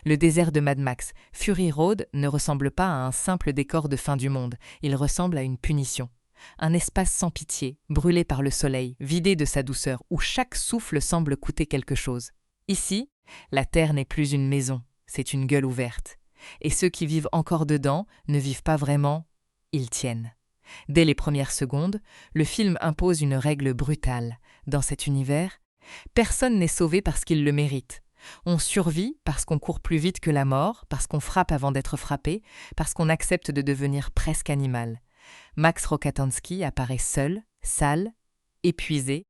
Le désert de Mad Max, Fury Road, ne ressemble pas à un simple décor de fin du monde, il ressemble à une punition. Un espace sans pitié, brûlé par le soleil, vidé de sa douceur, où chaque souffle semble coûter quelque chose. Ici, la terre n'est plus une maison, c'est une gueule ouverte. Et ceux qui vivent encore dedans ne vivent pas vraiment, ils tiennent. Dès les premières secondes, le film impose une règle brutale. Dans cet univers, personne n'est sauvé parce qu'il le mérite. On survit parce qu'on court plus vite que la mort, parce qu'on frappe avant d'être frappé, parce qu'on accepte de devenir presque animal. Max Rokatansky apparaît seul, sale, épuisé,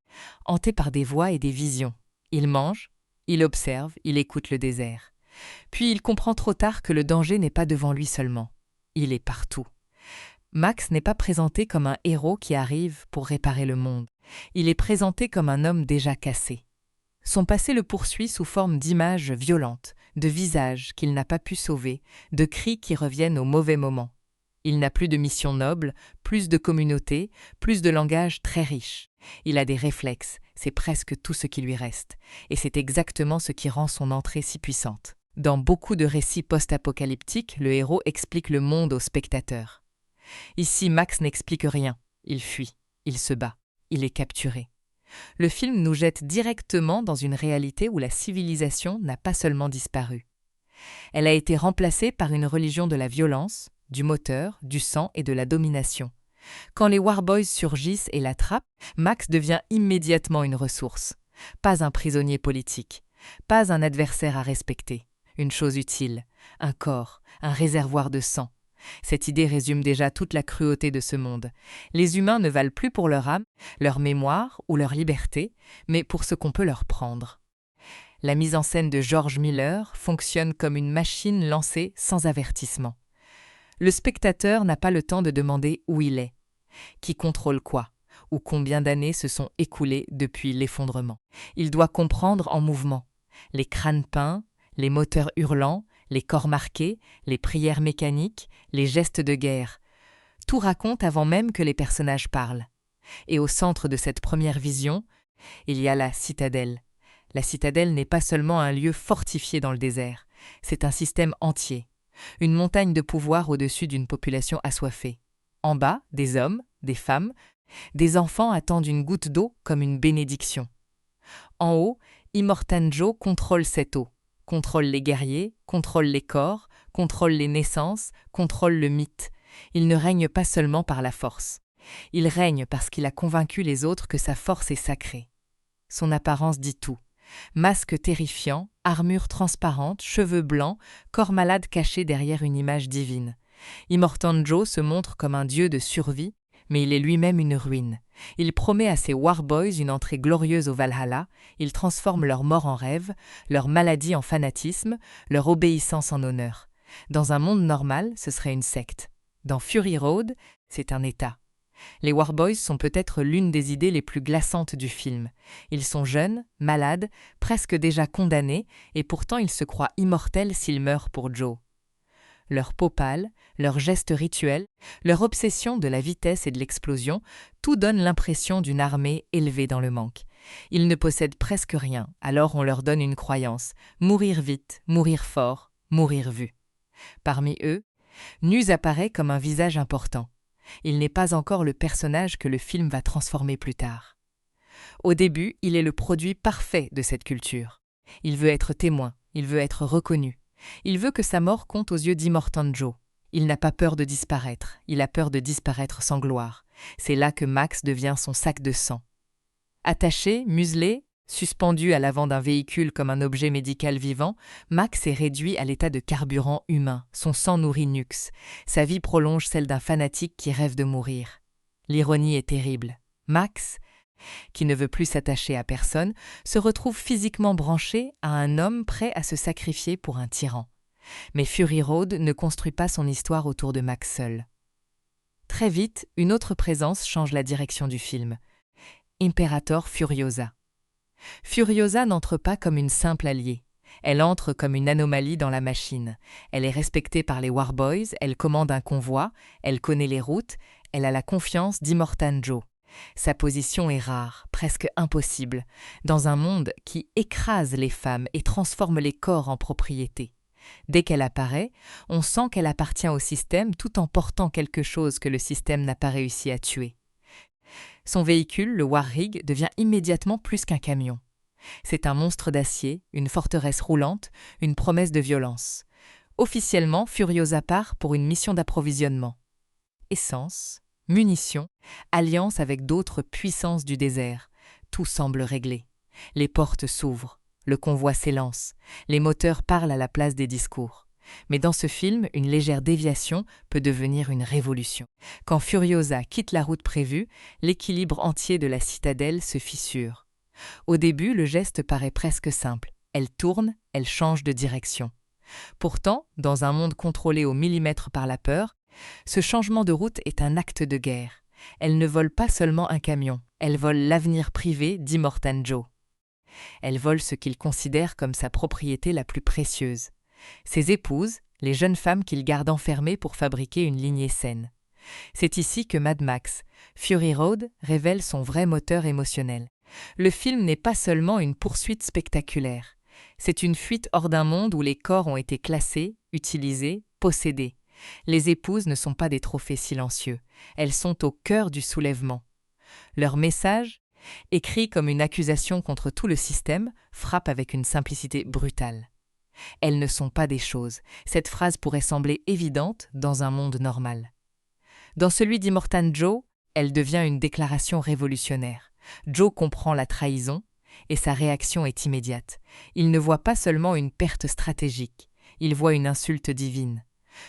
hanté par des voix et des visions. Il mange, il observe, il écoute le désert. Puis il comprend trop tard que le danger n'est pas devant lui seulement. Il est partout. Max n'est pas présenté comme un héros qui arrive pour réparer le monde. Il est présenté comme un homme déjà cassé. Son passé le poursuit sous forme d'images violentes, de visages qu'il n'a pas pu sauver, de cris qui reviennent au mauvais moment. Il n'a plus de mission noble, plus de communauté, plus de langage très riche. Il a des réflexes, c'est presque tout ce qui lui reste. Et c'est exactement ce qui rend son entrée si puissante. Dans beaucoup de récits post-apocalyptiques, le héros explique le monde au spectateur. Ici, Max n'explique rien. Il fuit, il se bat, il est capturé. Le film nous jette directement dans une réalité où la civilisation n'a pas seulement disparu. Elle a été remplacée par une religion de la violence, du moteur, du sang et de la domination. Quand les Warboys surgissent et l'attrapent, Max devient immédiatement une ressource. Pas un prisonnier politique, pas un adversaire à respecter. Une chose utile, un corps, un réservoir de sang. Cette idée résume déjà toute la cruauté de ce monde. Les humains ne valent plus pour leur âme, leur mémoire ou leur liberté, mais pour ce qu'on peut leur prendre. La mise en scène de George Miller fonctionne comme une machine lancée sans avertissement. Le spectateur n'a pas le temps de demander où il est, qui contrôle quoi, ou combien d'années se sont écoulées depuis l'effondrement. Il doit comprendre en mouvement. Les crânes peints, les moteurs hurlants, les corps marqués, les prières mécaniques, les gestes de guerre. Tout raconte avant même que les personnages parlent. Et au centre de cette première vision, il y a la citadelle. La citadelle n'est pas seulement un lieu fortifié dans le désert, c'est un système entier. Une montagne de pouvoir au-dessus d'une population assoiffée. En bas, des hommes, des femmes, des enfants attendent une goutte d'eau comme une bénédiction. En haut, Immortan Joe contrôle cette eau, contrôle les guerriers, contrôle les corps, contrôle les naissances, contrôle le mythe. Il ne règne pas seulement par la force. Il règne parce qu'il a convaincu les autres que sa force est sacrée. Son apparence dit tout. Masque terrifiant, armure transparente, cheveux blancs, corps malade caché derrière une image divine. Immortan Joe se montre comme un dieu de survie, mais il est lui-même une ruine. Il promet à ses Warboys une entrée glorieuse au Valhalla, il transforme leur mort en rêve, leur maladie en fanatisme, leur obéissance en honneur. Dans un monde normal, ce serait une secte. Dans Fury Road, c'est un État. Les Warboys sont peut-être l'une des idées les plus glaçantes du film. Ils sont jeunes, malades, presque déjà condamnés, et pourtant ils se croient immortels s'ils meurent pour Joe. Leur peau pâle, leurs gestes rituels, leur obsession de la vitesse et de l'explosion, tout donne l'impression d'une armée élevée dans le manque. Ils ne possèdent presque rien, alors on leur donne une croyance, mourir vite, mourir fort, mourir vu. Parmi eux, Nuz apparaît comme un visage important. Il n'est pas encore le personnage que le film va transformer plus tard. Au début, il est le produit parfait de cette culture. Il veut être témoin, il veut être reconnu. Il veut que sa mort compte aux yeux d'Immortan Joe. Il n'a pas peur de disparaître, il a peur de disparaître sans gloire. C'est là que Max devient son sac de sang. Attaché, muselé, suspendu à l'avant d'un véhicule comme un objet médical vivant, Max est réduit à l'état de carburant humain. Son sang nourrit Nux. Sa vie prolonge celle d'un fanatique qui rêve de mourir. L'ironie est terrible. Max, qui ne veut plus s'attacher à personne, se retrouve physiquement branché à un homme prêt à se sacrifier pour un tyran. Mais Fury Road ne construit pas son histoire autour de Max seul. Très vite, une autre présence change la direction du film. Imperator Furiosa. Furiosa n'entre pas comme une simple alliée. Elle entre comme une anomalie dans la machine. Elle est respectée par les Warboys, elle commande un convoi, elle connaît les routes, elle a la confiance d'Immortan Joe. Sa position est rare, presque impossible, dans un monde qui écrase les femmes et transforme les corps en propriété. Dès qu'elle apparaît, on sent qu'elle appartient au système tout en portant quelque chose que le système n'a pas réussi à tuer. Son véhicule, le Warrig, devient immédiatement plus qu'un camion. C'est un monstre d'acier, une forteresse roulante, une promesse de violence. Officiellement, Furiosa part pour une mission d'approvisionnement. Essence, munitions, alliance avec d'autres puissances du désert. Tout semble réglé. Les portes s'ouvrent, le convoi s'élance, les moteurs parlent à la place des discours. Mais dans ce film, une légère déviation peut devenir une révolution. Quand Furiosa quitte la route prévue, l'équilibre entier de la citadelle se fissure. Au début, le geste paraît presque simple. Elle tourne, elle change de direction. Pourtant, dans un monde contrôlé au millimètre par la peur, ce changement de route est un acte de guerre. Elle ne vole pas seulement un camion, elle vole l'avenir privé d'Immortan Joe. Elle vole ce qu'il considère comme sa propriété la plus précieuse. Ses épouses, les jeunes femmes qu'il garde enfermées pour fabriquer une lignée saine. C'est ici que Mad Max, Fury Road, révèle son vrai moteur émotionnel. Le film n'est pas seulement une poursuite spectaculaire. C'est une fuite hors d'un monde où les corps ont été classés, utilisés, possédés. Les épouses ne sont pas des trophées silencieux. Elles sont au cœur du soulèvement. Leur message, écrit comme une accusation contre tout le système, frappe avec une simplicité brutale. Elles ne sont pas des choses. Cette phrase pourrait sembler évidente dans un monde normal. Dans celui d'Immortan Joe, elle devient une déclaration révolutionnaire. Joe comprend la trahison et sa réaction est immédiate. Il ne voit pas seulement une perte stratégique, il voit une insulte divine.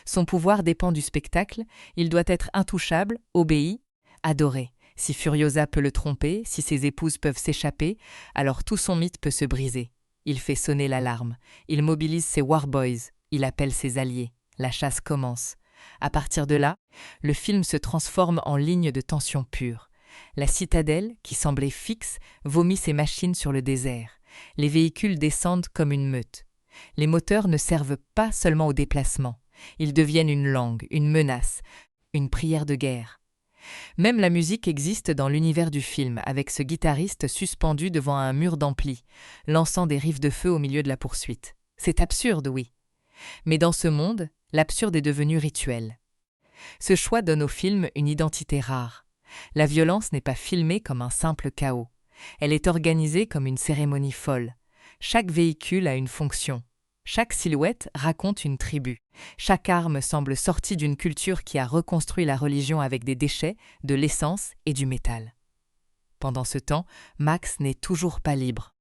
Son pouvoir dépend du spectacle, il doit être intouchable, obéi, adoré. Si Furiosa peut le tromper, si ses épouses peuvent s'échapper, alors tout son mythe peut se briser. Il fait sonner l'alarme, il mobilise ses Warboys, il appelle ses alliés. La chasse commence. À partir de là, le film se transforme en ligne de tension pure. La citadelle, qui semblait fixe, vomit ses machines sur le désert. Les véhicules descendent comme une meute. Les moteurs ne servent pas seulement au déplacement. Ils deviennent une langue, une menace, une prière de guerre. Même la musique existe dans l'univers du film, avec ce guitariste suspendu devant un mur d'ampli, lançant des rifles de feu au milieu de la poursuite. C'est absurde, oui. Mais dans ce monde, l'absurde est devenu rituel. Ce choix donne au film une identité rare. La violence n'est pas filmée comme un simple chaos. Elle est organisée comme une cérémonie folle. Chaque véhicule a une fonction. Chaque silhouette raconte une tribu. Chaque arme semble sortie d'une culture qui a reconstruit la religion avec des déchets, de l'essence et du métal. Pendant ce temps, Max n'est toujours pas libre.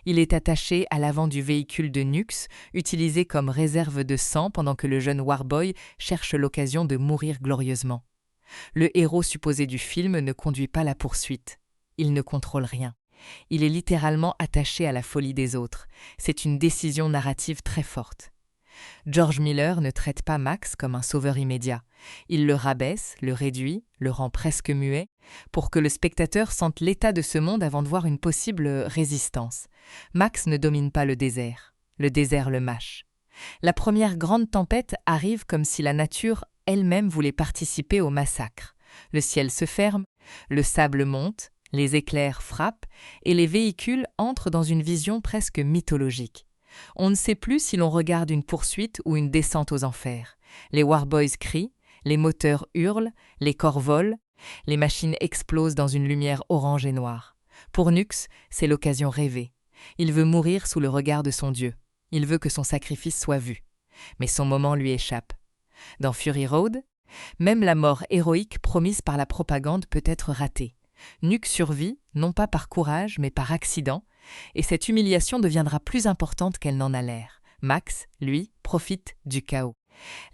Il est attaché à l'avant du véhicule de Nux, utilisé comme réserve de sang pendant que le jeune Warboy cherche l'occasion de mourir glorieusement. Le héros supposé du film ne conduit pas la poursuite. Il ne contrôle rien. Il est littéralement attaché à la folie des autres. C'est une décision narrative très forte. George Miller ne traite pas Max comme un sauveur immédiat. Il le rabaisse, le réduit, le rend presque muet, pour que le spectateur sente l'état de ce monde avant de voir une possible résistance. Max ne domine pas le désert le mâche. La première grande tempête arrive comme si la nature elle-même voulait participer au massacre. Le ciel se ferme, le sable monte, les éclairs frappent et les véhicules entrent dans une vision presque mythologique. On ne sait plus si l'on regarde une poursuite ou une descente aux enfers. Les Warboys crient, les moteurs hurlent, les corps volent, les machines explosent dans une lumière orange et noire. Pour Nux, c'est l'occasion rêvée. Il veut mourir sous le regard de son Dieu. Il veut que son sacrifice soit vu. Mais son moment lui échappe. Dans Fury Road, même la mort héroïque promise par la propagande peut être ratée. Nux survit, non pas par courage, mais par accident, et cette humiliation deviendra plus importante qu'elle n'en a l'air. Max, lui, profite du chaos.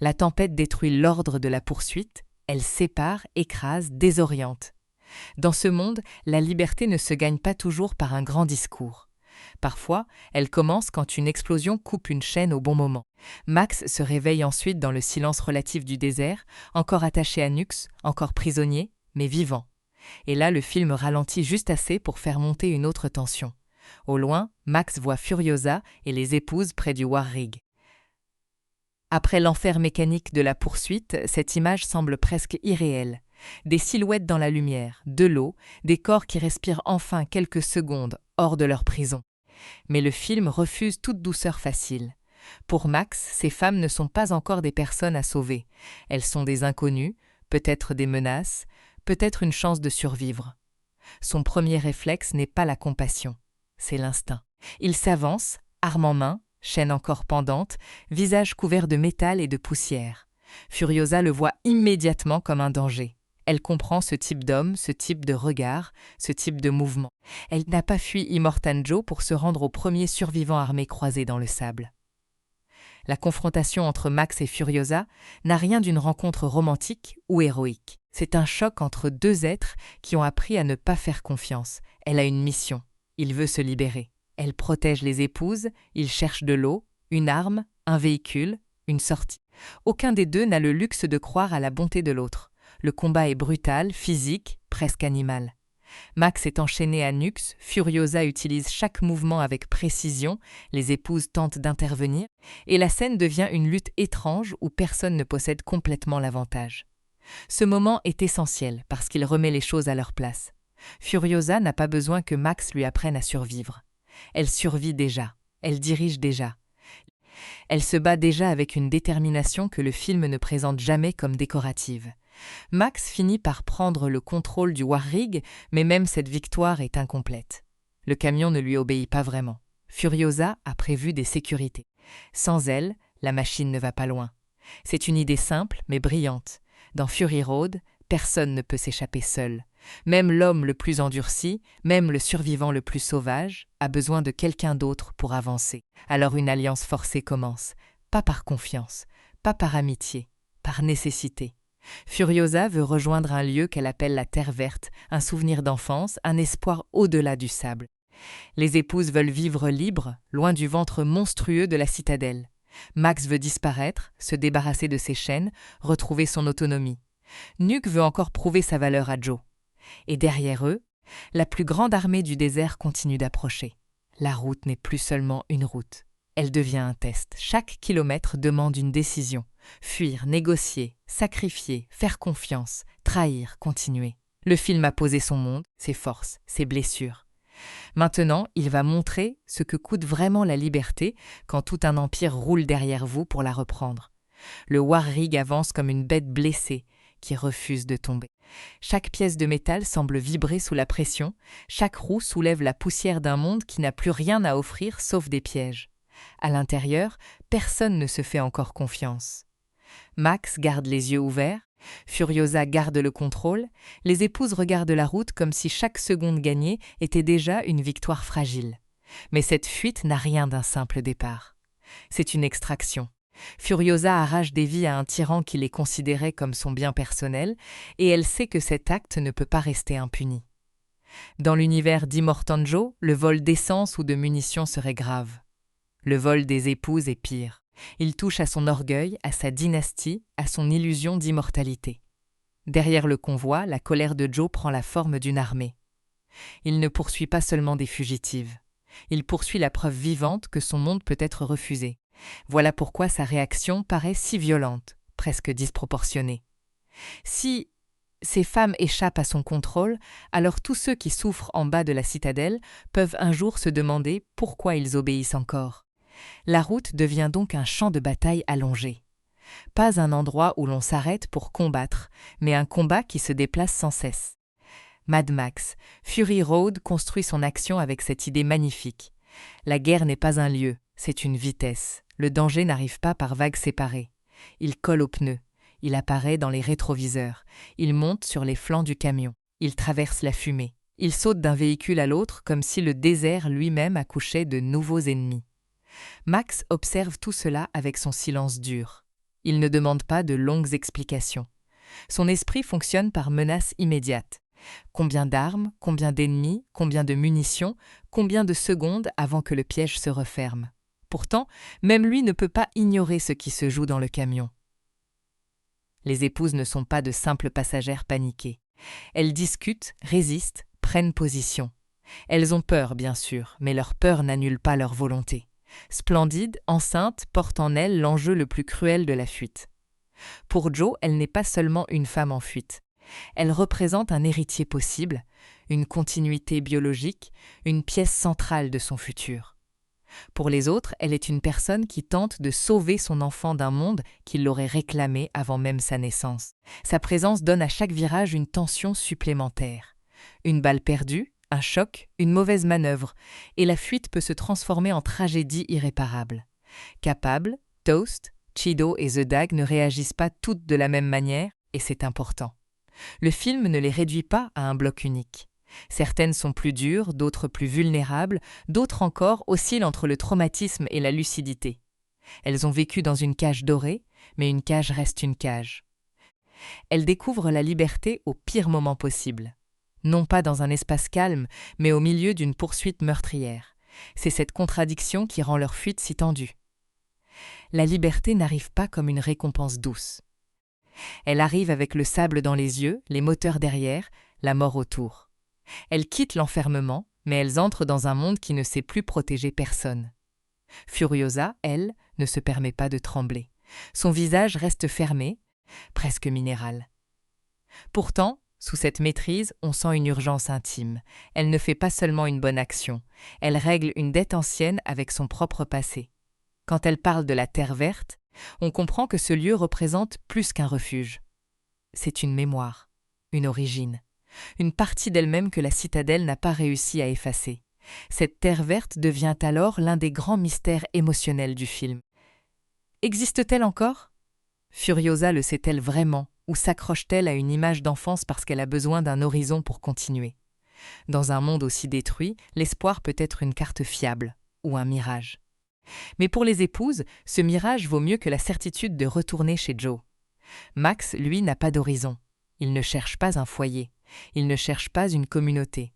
La tempête détruit l'ordre de la poursuite, elle sépare, écrase, désoriente. Dans ce monde, la liberté ne se gagne pas toujours par un grand discours. Parfois, elle commence quand une explosion coupe une chaîne au bon moment. Max se réveille ensuite dans le silence relatif du désert, encore attaché à Nux, encore prisonnier, mais vivant. Et là, le film ralentit juste assez pour faire monter une autre tension. Au loin, Max voit Furiosa et les épouses près du Warrig. Après l'enfer mécanique de la poursuite, cette image semble presque irréelle. Des silhouettes dans la lumière, de l'eau, des corps qui respirent enfin quelques secondes hors de leur prison. Mais le film refuse toute douceur facile. Pour Max, ces femmes ne sont pas encore des personnes à sauver. Elles sont des inconnus, peut-être des menaces, peut-être une chance de survivre. Son premier réflexe n'est pas la compassion, c'est l'instinct. Il s'avance, arme en main, chaîne encore pendante, visage couvert de métal et de poussière. Furiosa le voit immédiatement comme un danger. Elle comprend ce type d'homme, ce type de regard, ce type de mouvement. Elle n'a pas fui Immortan Joe pour se rendre au premier survivant armé croisé dans le sable. La confrontation entre Max et Furiosa n'a rien d'une rencontre romantique ou héroïque. C'est un choc entre deux êtres qui ont appris à ne pas faire confiance. Elle a une mission. Il veut se libérer. Elle protège les épouses, il cherche de l'eau, une arme, un véhicule, une sortie. Aucun des deux n'a le luxe de croire à la bonté de l'autre. Le combat est brutal, physique, presque animal. Max est enchaîné à Nux, Furiosa utilise chaque mouvement avec précision, les épouses tentent d'intervenir, et la scène devient une lutte étrange où personne ne possède complètement l'avantage. Ce moment est essentiel parce qu'il remet les choses à leur place. Furiosa n'a pas besoin que Max lui apprenne à survivre. Elle survit déjà, elle dirige déjà. Elle se bat déjà avec une détermination que le film ne présente jamais comme décorative. Max finit par prendre le contrôle du Warrig, mais même cette victoire est incomplète. Le camion ne lui obéit pas vraiment. Furiosa a prévu des sécurités. Sans elle, la machine ne va pas loin. C'est une idée simple mais brillante. Dans Fury Road, personne ne peut s'échapper seul. Même l'homme le plus endurci, même le survivant le plus sauvage, a besoin de quelqu'un d'autre pour avancer. Alors une alliance forcée commence, pas par confiance, pas par amitié, par nécessité. Furiosa veut rejoindre un lieu qu'elle appelle la Terre Verte, un souvenir d'enfance, un espoir au-delà du sable. Les épouses veulent vivre libres, loin du ventre monstrueux de la citadelle. Max veut disparaître, se débarrasser de ses chaînes, retrouver son autonomie. Nuke veut encore prouver sa valeur à Joe. Et derrière eux, la plus grande armée du désert continue d'approcher. La route n'est plus seulement une route. Elle devient un test. Chaque kilomètre demande une décision. Fuir, négocier, sacrifier, faire confiance, trahir, continuer. Le film a posé son monde, ses forces, ses blessures. Maintenant, il va montrer ce que coûte vraiment la liberté quand tout un empire roule derrière vous pour la reprendre. Le Warrig avance comme une bête blessée qui refuse de tomber. Chaque pièce de métal semble vibrer sous la pression, chaque roue soulève la poussière d'un monde qui n'a plus rien à offrir sauf des pièges. À l'intérieur, personne ne se fait encore confiance. Max garde les yeux ouverts, Furiosa garde le contrôle, les épouses regardent la route comme si chaque seconde gagnée était déjà une victoire fragile. Mais cette fuite n'a rien d'un simple départ. C'est une extraction. Furiosa arrache des vies à un tyran qui les considérait comme son bien personnel, et elle sait que cet acte ne peut pas rester impuni. Dans l'univers d'Immortan Joe, le vol d'essence ou de munitions serait grave. Le vol des épouses est pire. Il touche à son orgueil, à sa dynastie, à son illusion d'immortalité. Derrière le convoi, la colère de Joe prend la forme d'une armée. Il ne poursuit pas seulement des fugitives. Il poursuit la preuve vivante que son monde peut être refusé. Voilà pourquoi sa réaction paraît si violente, presque disproportionnée. Si ces femmes échappent à son contrôle, alors tous ceux qui souffrent en bas de la citadelle peuvent un jour se demander pourquoi ils obéissent encore. La route devient donc un champ de bataille allongé. Pas un endroit où l'on s'arrête pour combattre, mais un combat qui se déplace sans cesse. Mad Max, Fury Road construit son action avec cette idée magnifique. La guerre n'est pas un lieu, c'est une vitesse. Le danger n'arrive pas par vagues séparées. Il colle aux pneus, il apparaît dans les rétroviseurs, il monte sur les flancs du camion, il traverse la fumée, il saute d'un véhicule à l'autre comme si le désert lui-même accouchait de nouveaux ennemis. Max observe tout cela avec son silence dur. Il ne demande pas de longues explications. Son esprit fonctionne par menace immédiate. Combien d'armes, combien d'ennemis, combien de munitions, combien de secondes avant que le piège se referme. Pourtant, même lui ne peut pas ignorer ce qui se joue dans le camion. Les épouses ne sont pas de simples passagères paniquées. Elles discutent, résistent, prennent position. Elles ont peur, bien sûr, mais leur peur n'annule pas leur volonté. Splendide, enceinte, porte en elle l'enjeu le plus cruel de la fuite. Pour Joe, elle n'est pas seulement une femme en fuite. Elle représente un héritier possible, une continuité biologique, une pièce centrale de son futur. Pour les autres, elle est une personne qui tente de sauver son enfant d'un monde qui l'aurait réclamé avant même sa naissance. Sa présence donne à chaque virage une tension supplémentaire. Une balle perdue, un choc, une mauvaise manœuvre, et la fuite peut se transformer en tragédie irréparable. Capable, Toast, Cheedo et The Dag ne réagissent pas toutes de la même manière, et c'est important. Le film ne les réduit pas à un bloc unique. Certaines sont plus dures, d'autres plus vulnérables, d'autres encore oscillent entre le traumatisme et la lucidité. Elles ont vécu dans une cage dorée, mais une cage reste une cage. Elles découvrent la liberté au pire moment possible. Non pas dans un espace calme, mais au milieu d'une poursuite meurtrière. C'est cette contradiction qui rend leur fuite si tendue. La liberté n'arrive pas comme une récompense douce. Elle arrive avec le sable dans les yeux, les moteurs derrière, la mort autour. Elles quittent l'enfermement, mais elles entrent dans un monde qui ne sait plus protéger personne. Furiosa, elle, ne se permet pas de trembler. Son visage reste fermé, presque minéral. Pourtant, sous cette maîtrise, on sent une urgence intime. Elle ne fait pas seulement une bonne action, elle règle une dette ancienne avec son propre passé. Quand elle parle de la Terre verte, on comprend que ce lieu représente plus qu'un refuge. C'est une mémoire, une origine, une partie d'elle-même que la citadelle n'a pas réussi à effacer. Cette Terre verte devient alors l'un des grands mystères émotionnels du film. Existe-t-elle encore ? Furiosa le sait-elle vraiment, ou s'accroche-t-elle à une image d'enfance parce qu'elle a besoin d'un horizon pour continuer ? Dans un monde aussi détruit, l'espoir peut être une carte fiable, ou un mirage. Mais pour les épouses, ce mirage vaut mieux que la certitude de retourner chez Joe. Max, lui, n'a pas d'horizon. Il ne cherche pas un foyer. Il ne cherche pas une communauté.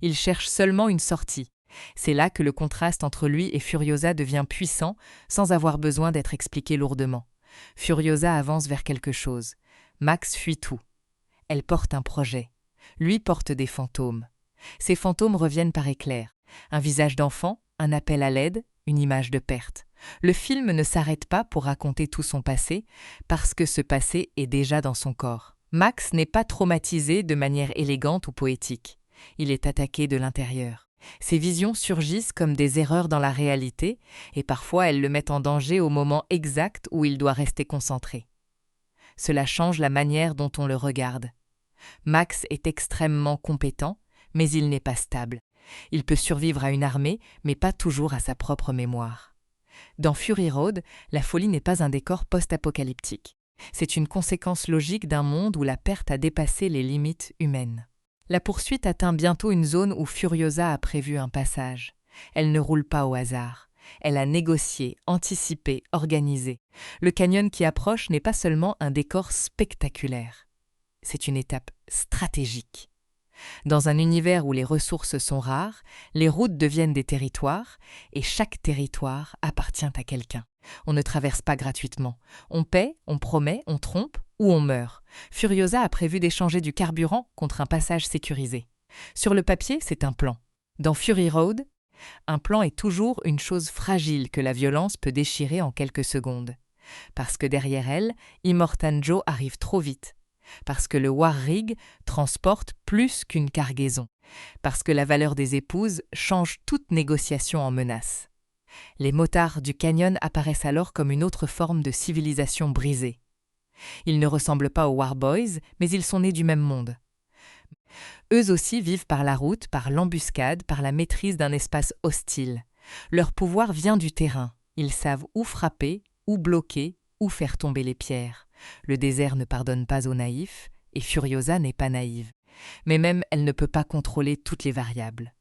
Il cherche seulement une sortie. C'est là que le contraste entre lui et Furiosa devient puissant, sans avoir besoin d'être expliqué lourdement. Furiosa avance vers quelque chose. Max fuit tout. Elle porte un projet. Lui porte des fantômes. Ces fantômes reviennent par éclairs. Un visage d'enfant, un appel à l'aide, une image de perte. Le film ne s'arrête pas pour raconter tout son passé, parce que ce passé est déjà dans son corps. Max n'est pas traumatisé de manière élégante ou poétique. Il est attaqué de l'intérieur. Ses visions surgissent comme des erreurs dans la réalité, et parfois elles le mettent en danger au moment exact où il doit rester concentré. Cela change la manière dont on le regarde. Max est extrêmement compétent, mais il n'est pas stable. Il peut survivre à une armée, mais pas toujours à sa propre mémoire. Dans Fury Road, la folie n'est pas un décor post-apocalyptique. C'est une conséquence logique d'un monde où la perte a dépassé les limites humaines. La poursuite atteint bientôt une zone où Furiosa a prévu un passage. Elle ne roule pas au hasard. Elle a négocié, anticipé, organisé. Le canyon qui approche n'est pas seulement un décor spectaculaire. C'est une étape stratégique. Dans un univers où les ressources sont rares, les routes deviennent des territoires, et chaque territoire appartient à quelqu'un. On ne traverse pas gratuitement. On paie, on promet, on trompe ou on meurt. Furiosa a prévu d'échanger du carburant contre un passage sécurisé. Sur le papier, c'est un plan. Dans Fury Road, un plan est toujours une chose fragile que la violence peut déchirer en quelques secondes. Parce que derrière elle, Immortan Joe arrive trop vite. Parce que le War Rig transporte plus qu'une cargaison. Parce que la valeur des épouses change toute négociation en menace. Les motards du canyon apparaissent alors comme une autre forme de civilisation brisée. Ils ne ressemblent pas aux War Boys, mais ils sont nés du même monde. Eux aussi vivent par la route, par l'embuscade, par la maîtrise d'un espace hostile. Leur pouvoir vient du terrain. Ils savent où frapper, où bloquer, où faire tomber les pierres. Le désert ne pardonne pas aux naïfs, et Furiosa n'est pas naïve. Mais même elle ne peut pas contrôler toutes les variables.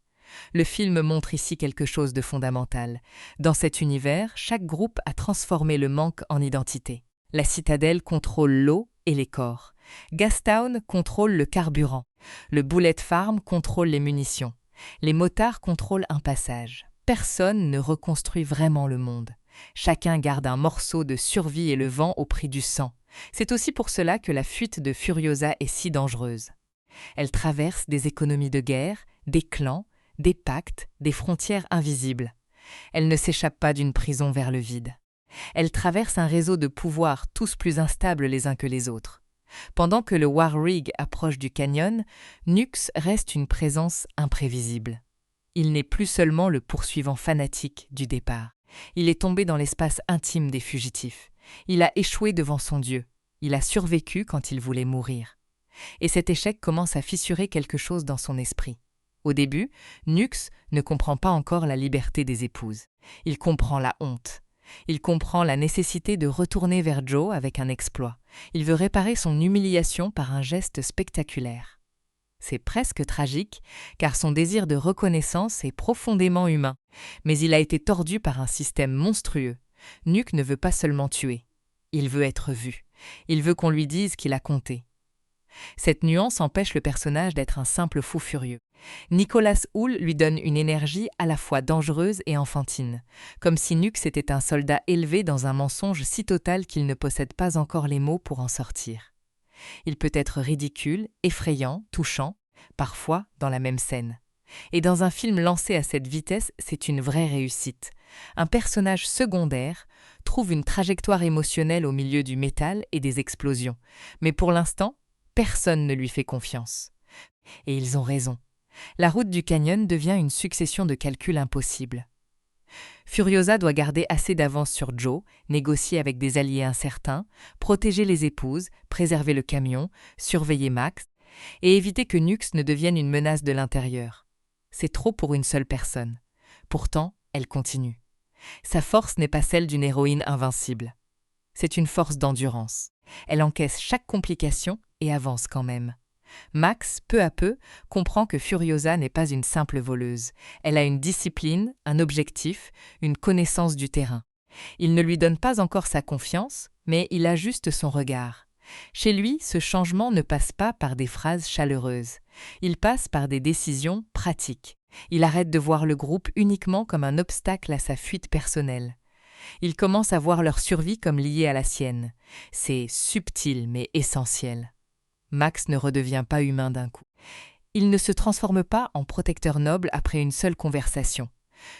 Le film montre ici quelque chose de fondamental. Dans cet univers, chaque groupe a transformé le manque en identité. La citadelle contrôle l'eau et les corps. Gastown contrôle le carburant. Le Bullet Farm contrôle les munitions. Les motards contrôlent un passage. Personne ne reconstruit vraiment le monde. Chacun garde un morceau de survie et le vend au prix du sang. C'est aussi pour cela que la fuite de Furiosa est si dangereuse. Elle traverse des économies de guerre, des clans, des pactes, des frontières invisibles. Elle ne s'échappe pas d'une prison vers le vide. Elle traverse un réseau de pouvoirs tous plus instables les uns que les autres. Pendant que le War Rig approche du canyon, Nux reste une présence imprévisible. Il n'est plus seulement le poursuivant fanatique du départ. Il est tombé dans l'espace intime des fugitifs. Il a échoué devant son Dieu. Il a survécu quand il voulait mourir. Et cet échec commence à fissurer quelque chose dans son esprit. Au début, Nux ne comprend pas encore la liberté des épouses. Il comprend la honte. Il comprend la nécessité de retourner vers Joe avec un exploit. Il veut réparer son humiliation par un geste spectaculaire. C'est presque tragique, car son désir de reconnaissance est profondément humain, mais il a été tordu par un système monstrueux. Nuke ne veut pas seulement tuer. Il veut être vu. Il veut qu'on lui dise qu'il a compté. Cette nuance empêche le personnage d'être un simple fou furieux. Nicholas Hoult lui donne une énergie à la fois dangereuse et enfantine, comme si Nux était un soldat élevé dans un mensonge si total qu'il ne possède pas encore les mots pour en sortir. Il peut être ridicule, effrayant, touchant, parfois dans la même scène. Et dans un film lancé à cette vitesse, c'est une vraie réussite. Un personnage secondaire trouve une trajectoire émotionnelle au milieu du métal et des explosions. Mais pour l'instant, personne ne lui fait confiance. Et ils ont raison. La route du canyon devient une succession de calculs impossibles. Furiosa doit garder assez d'avance sur Joe, négocier avec des alliés incertains, protéger les épouses, préserver le camion, surveiller Max, et éviter que Nux ne devienne une menace de l'intérieur. C'est trop pour une seule personne. Pourtant, elle continue. Sa force n'est pas celle d'une héroïne invincible. C'est une force d'endurance. Elle encaisse chaque complication et avance quand même. Max, peu à peu, comprend que Furiosa n'est pas une simple voleuse. Elle a une discipline, un objectif, une connaissance du terrain. Il ne lui donne pas encore sa confiance, mais il ajuste son regard. Chez lui, ce changement ne passe pas par des phrases chaleureuses. Il passe par des décisions pratiques. Il arrête de voir le groupe uniquement comme un obstacle à sa fuite personnelle. Il commence à voir leur survie comme liée à la sienne. C'est subtil mais essentiel. Max ne redevient pas humain d'un coup. Il ne se transforme pas en protecteur noble après une seule conversation.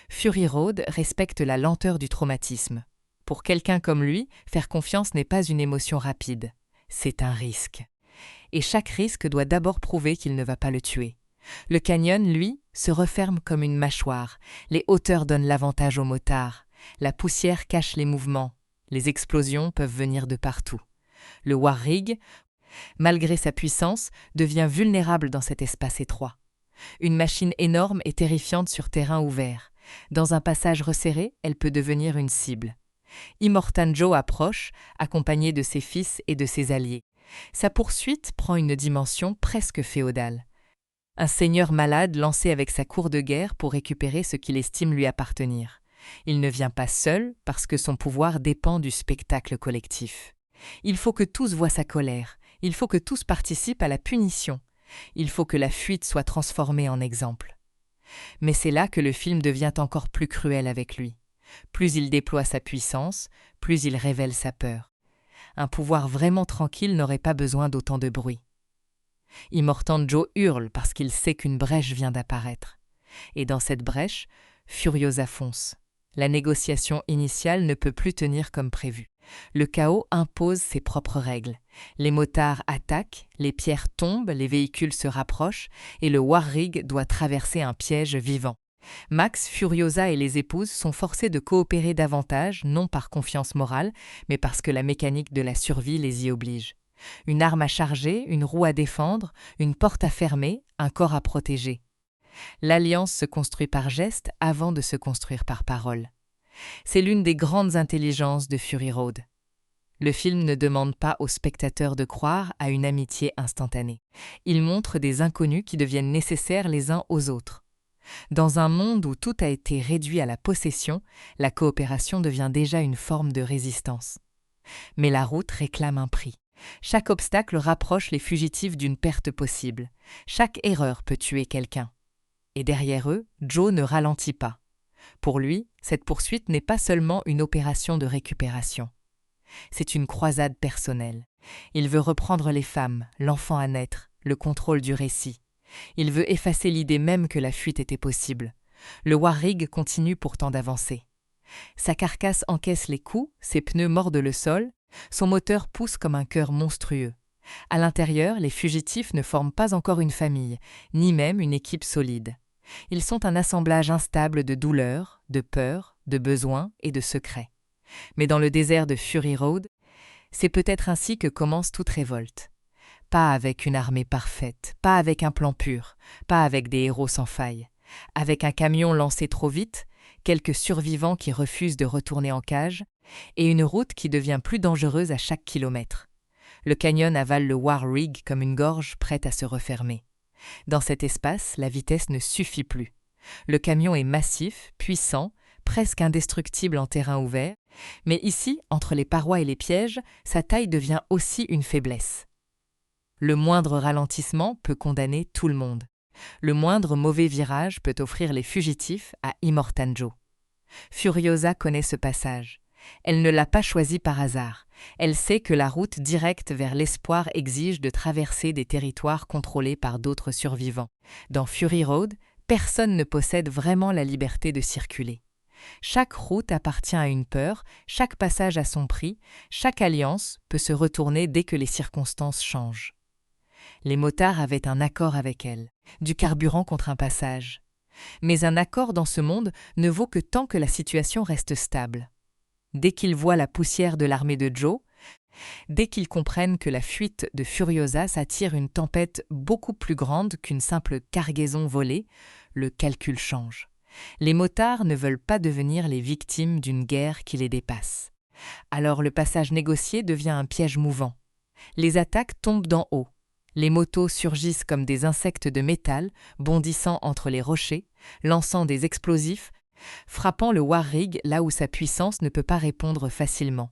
Fury Road respecte la lenteur du traumatisme. Pour quelqu'un comme lui, faire confiance n'est pas une émotion rapide. C'est un risque. Et chaque risque doit d'abord prouver qu'il ne va pas le tuer. Le canyon, lui, se referme comme une mâchoire. Les hauteurs donnent l'avantage aux motards. La poussière cache les mouvements. Les explosions peuvent venir de partout. Le Warrig, malgré sa puissance, devient vulnérable dans cet espace étroit. Une machine énorme et terrifiante sur terrain ouvert. Dans un passage resserré, elle peut devenir une cible. Immortan Joe approche, accompagné de ses fils et de ses alliés. Sa poursuite prend une dimension presque féodale. Un seigneur malade lancé avec sa cour de guerre pour récupérer ce qu'il estime lui appartenir. Il ne vient pas seul parce que son pouvoir dépend du spectacle collectif. Il faut que tous voient sa colère. Il faut que tous participent à la punition. Il faut que la fuite soit transformée en exemple. Mais c'est là que le film devient encore plus cruel avec lui. Plus il déploie sa puissance, plus il révèle sa peur. Un pouvoir vraiment tranquille n'aurait pas besoin d'autant de bruit. Immortan Joe hurle parce qu'il sait qu'une brèche vient d'apparaître. Et dans cette brèche, Furiosa fonce. La négociation initiale ne peut plus tenir comme prévu. Le chaos impose ses propres règles. Les motards attaquent, les pierres tombent, les véhicules se rapprochent et le Warrig doit traverser un piège vivant. Max, Furiosa et les épouses sont forcés de coopérer davantage, non par confiance morale, mais parce que la mécanique de la survie les y oblige. Une arme à charger, une roue à défendre, une porte à fermer, un corps à protéger. L'alliance se construit par geste avant de se construire par parole. C'est l'une des grandes intelligences de Fury Road. Le film ne demande pas aux spectateurs de croire à une amitié instantanée. Il montre des inconnus qui deviennent nécessaires les uns aux autres. Dans un monde où tout a été réduit à la possession, la coopération devient déjà une forme de résistance. Mais la route réclame un prix. Chaque obstacle rapproche les fugitifs d'une perte possible. Chaque erreur peut tuer quelqu'un. Et derrière eux, Joe ne ralentit pas. Pour lui, cette poursuite n'est pas seulement une opération de récupération. C'est une croisade personnelle. Il veut reprendre les femmes, l'enfant à naître, le contrôle du récit. Il veut effacer l'idée même que la fuite était possible. Le Warrig continue pourtant d'avancer. Sa carcasse encaisse les coups, ses pneus mordent le sol, son moteur pousse comme un cœur monstrueux. À l'intérieur, les fugitifs ne forment pas encore une famille, ni même une équipe solide. Ils sont un assemblage instable de douleurs, de peurs, de besoins et de secrets. Mais dans le désert de Fury Road, c'est peut-être ainsi que commence toute révolte. Pas avec une armée parfaite, pas avec un plan pur, pas avec des héros sans faille. Avec un camion lancé trop vite, quelques survivants qui refusent de retourner en cage, et une route qui devient plus dangereuse à chaque kilomètre. Le canyon avale le War Rig comme une gorge prête à se refermer. Dans cet espace, la vitesse ne suffit plus. Le camion est massif, puissant, presque indestructible en terrain ouvert, mais ici, entre les parois et les pièges, sa taille devient aussi une faiblesse. Le moindre ralentissement peut condamner tout le monde. Le moindre mauvais virage peut offrir les fugitifs à Immortan Joe. Furiosa connaît ce passage. Elle ne l'a pas choisi par hasard. Elle sait que la route directe vers l'espoir exige de traverser des territoires contrôlés par d'autres survivants. Dans Fury Road, personne ne possède vraiment la liberté de circuler. Chaque route appartient à une peur, chaque passage a son prix, chaque alliance peut se retourner dès que les circonstances changent. Les motards avaient un accord avec elle, du carburant contre un passage. Mais un accord dans ce monde ne vaut que tant que la situation reste stable. Dès qu'ils voient la poussière de l'armée de Joe, dès qu'ils comprennent que la fuite de Furiosa s'attire une tempête beaucoup plus grande qu'une simple cargaison volée, le calcul change. Les motards ne veulent pas devenir les victimes d'une guerre qui les dépasse. Alors le passage négocié devient un piège mouvant. Les attaques tombent d'en haut. Les motos surgissent comme des insectes de métal, bondissant entre les rochers, lançant des explosifs, frappant le War Rig là où sa puissance ne peut pas répondre facilement.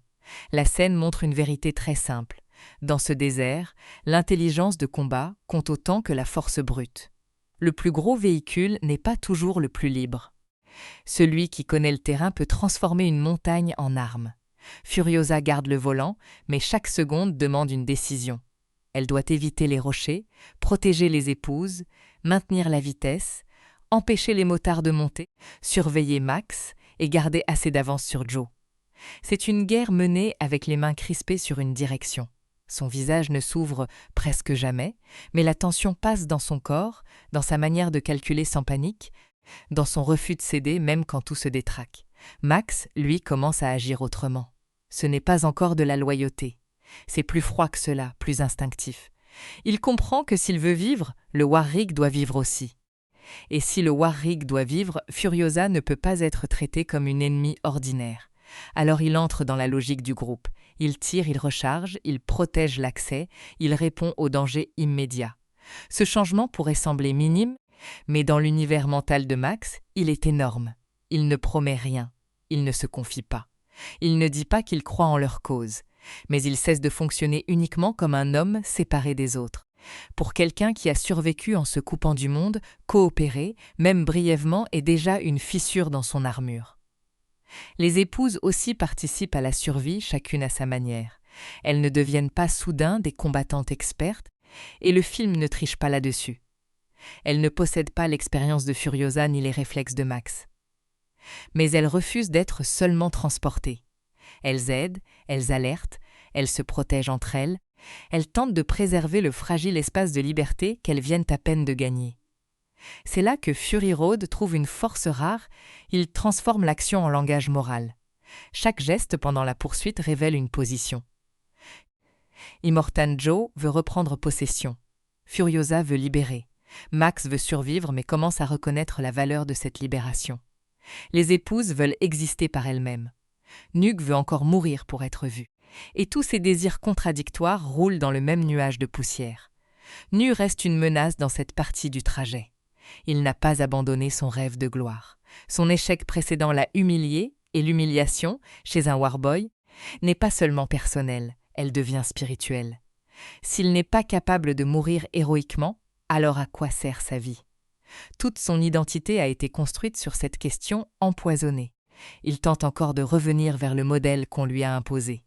La scène montre une vérité très simple. Dans ce désert, l'intelligence de combat compte autant que la force brute. Le plus gros véhicule n'est pas toujours le plus libre. Celui qui connaît le terrain peut transformer une montagne en arme. Furiosa garde le volant, mais chaque seconde demande une décision. Elle doit éviter les rochers, protéger les épouses, maintenir la vitesse, empêcher les motards de monter, surveiller Max et garder assez d'avance sur Joe. C'est une guerre menée avec les mains crispées sur une direction. Son visage ne s'ouvre presque jamais, mais la tension passe dans son corps, dans sa manière de calculer sans panique, dans son refus de céder même quand tout se détraque. Max, lui, commence à agir autrement. Ce n'est pas encore de la loyauté. C'est plus froid que cela, plus instinctif. Il comprend que s'il veut vivre, le War Rig doit vivre aussi. Et si le War Rig doit vivre, Furiosa ne peut pas être traitée comme une ennemie ordinaire. Alors il entre dans la logique du groupe. Il tire, il recharge, il protège l'accès, il répond aux dangers immédiats. Ce changement pourrait sembler minime, mais dans l'univers mental de Max, il est énorme. Il ne promet rien, il ne se confie pas. Il ne dit pas qu'il croit en leur cause, mais il cesse de fonctionner uniquement comme un homme séparé des autres. Pour quelqu'un qui a survécu en se coupant du monde, coopérer, même brièvement, est déjà une fissure dans son armure. Les épouses aussi participent à la survie, chacune à sa manière. Elles ne deviennent pas soudain des combattantes expertes, et le film ne triche pas là-dessus. Elles ne possèdent pas l'expérience de Furiosa ni les réflexes de Max. Mais elles refusent d'être seulement transportées. Elles aident, elles alertent, elles se protègent entre elles, elles tentent de préserver le fragile espace de liberté qu'elles viennent à peine de gagner. C'est là que Fury Road trouve une force rare, il transforme l'action en langage moral. Chaque geste pendant la poursuite révèle une position. Immortan Joe veut reprendre possession. Furiosa veut libérer. Max veut survivre mais commence à reconnaître la valeur de cette libération. Les épouses veulent exister par elles-mêmes. Nug veut encore mourir pour être vue. Et tous ces désirs contradictoires roulent dans le même nuage de poussière. Nu reste une menace dans cette partie du trajet. Il n'a pas abandonné son rêve de gloire. Son échec précédent l'a humilié, et l'humiliation, chez un warboy, n'est pas seulement personnelle, elle devient spirituelle. S'il n'est pas capable de mourir héroïquement, alors à quoi sert sa vie? Toute son identité a été construite sur cette question empoisonnée. Il tente encore de revenir vers le modèle qu'on lui a imposé.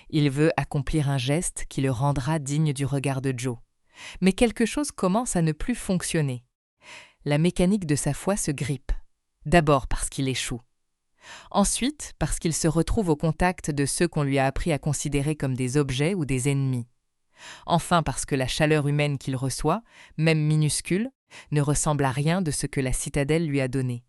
Il veut accomplir un geste qui le rendra digne du regard de Joe. Mais quelque chose commence à ne plus fonctionner. La mécanique de sa foi se grippe. D'abord parce qu'il échoue. Ensuite parce qu'il se retrouve au contact de ceux qu'on lui a appris à considérer comme des objets ou des ennemis. Enfin parce que la chaleur humaine qu'il reçoit, même minuscule, ne ressemble à rien de ce que la citadelle lui a donné.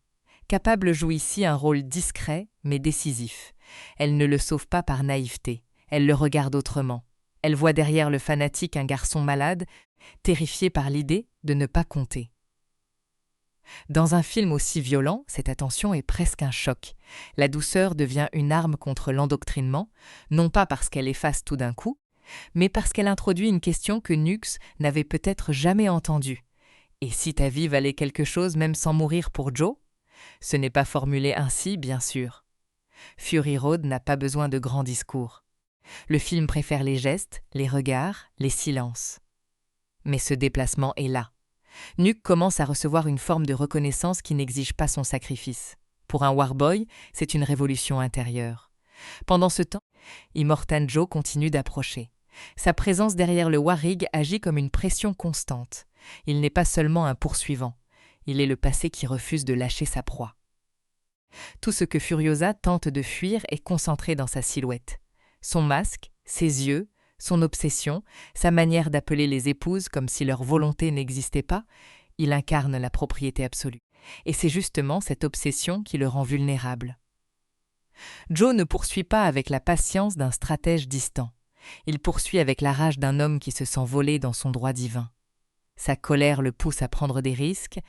Capable joue ici un rôle discret mais décisif. Elle ne le sauve pas par naïveté, elle le regarde autrement. Elle voit derrière le fanatique un garçon malade, terrifié par l'idée de ne pas compter. Dans un film aussi violent, cette attention est presque un choc. La douceur devient une arme contre l'endoctrinement, non pas parce qu'elle efface tout d'un coup, mais parce qu'elle introduit une question que Nux n'avait peut-être jamais entendue. Et si ta vie valait quelque chose même sans mourir pour Joe? Ce n'est pas formulé ainsi, bien sûr. Fury Road n'a pas besoin de grands discours. Le film préfère les gestes, les regards, les silences. Mais ce déplacement est là. Nuke commence à recevoir une forme de reconnaissance qui n'exige pas son sacrifice. Pour un warboy, c'est une révolution intérieure. Pendant ce temps, Immortan Joe continue d'approcher. Sa présence derrière le Warrig agit comme une pression constante. Il n'est pas seulement un poursuivant, il est le passé qui refuse de lâcher sa proie. Tout ce que Furiosa tente de fuir est concentré dans sa silhouette. Son masque, ses yeux, son obsession, sa manière d'appeler les épouses comme si leur volonté n'existait pas, il incarne la propriété absolue. Et c'est justement cette obsession qui le rend vulnérable. Joe ne poursuit pas avec la patience d'un stratège distant. Il poursuit avec la rage d'un homme qui se sent volé dans son droit divin. Sa colère le pousse à prendre des risques,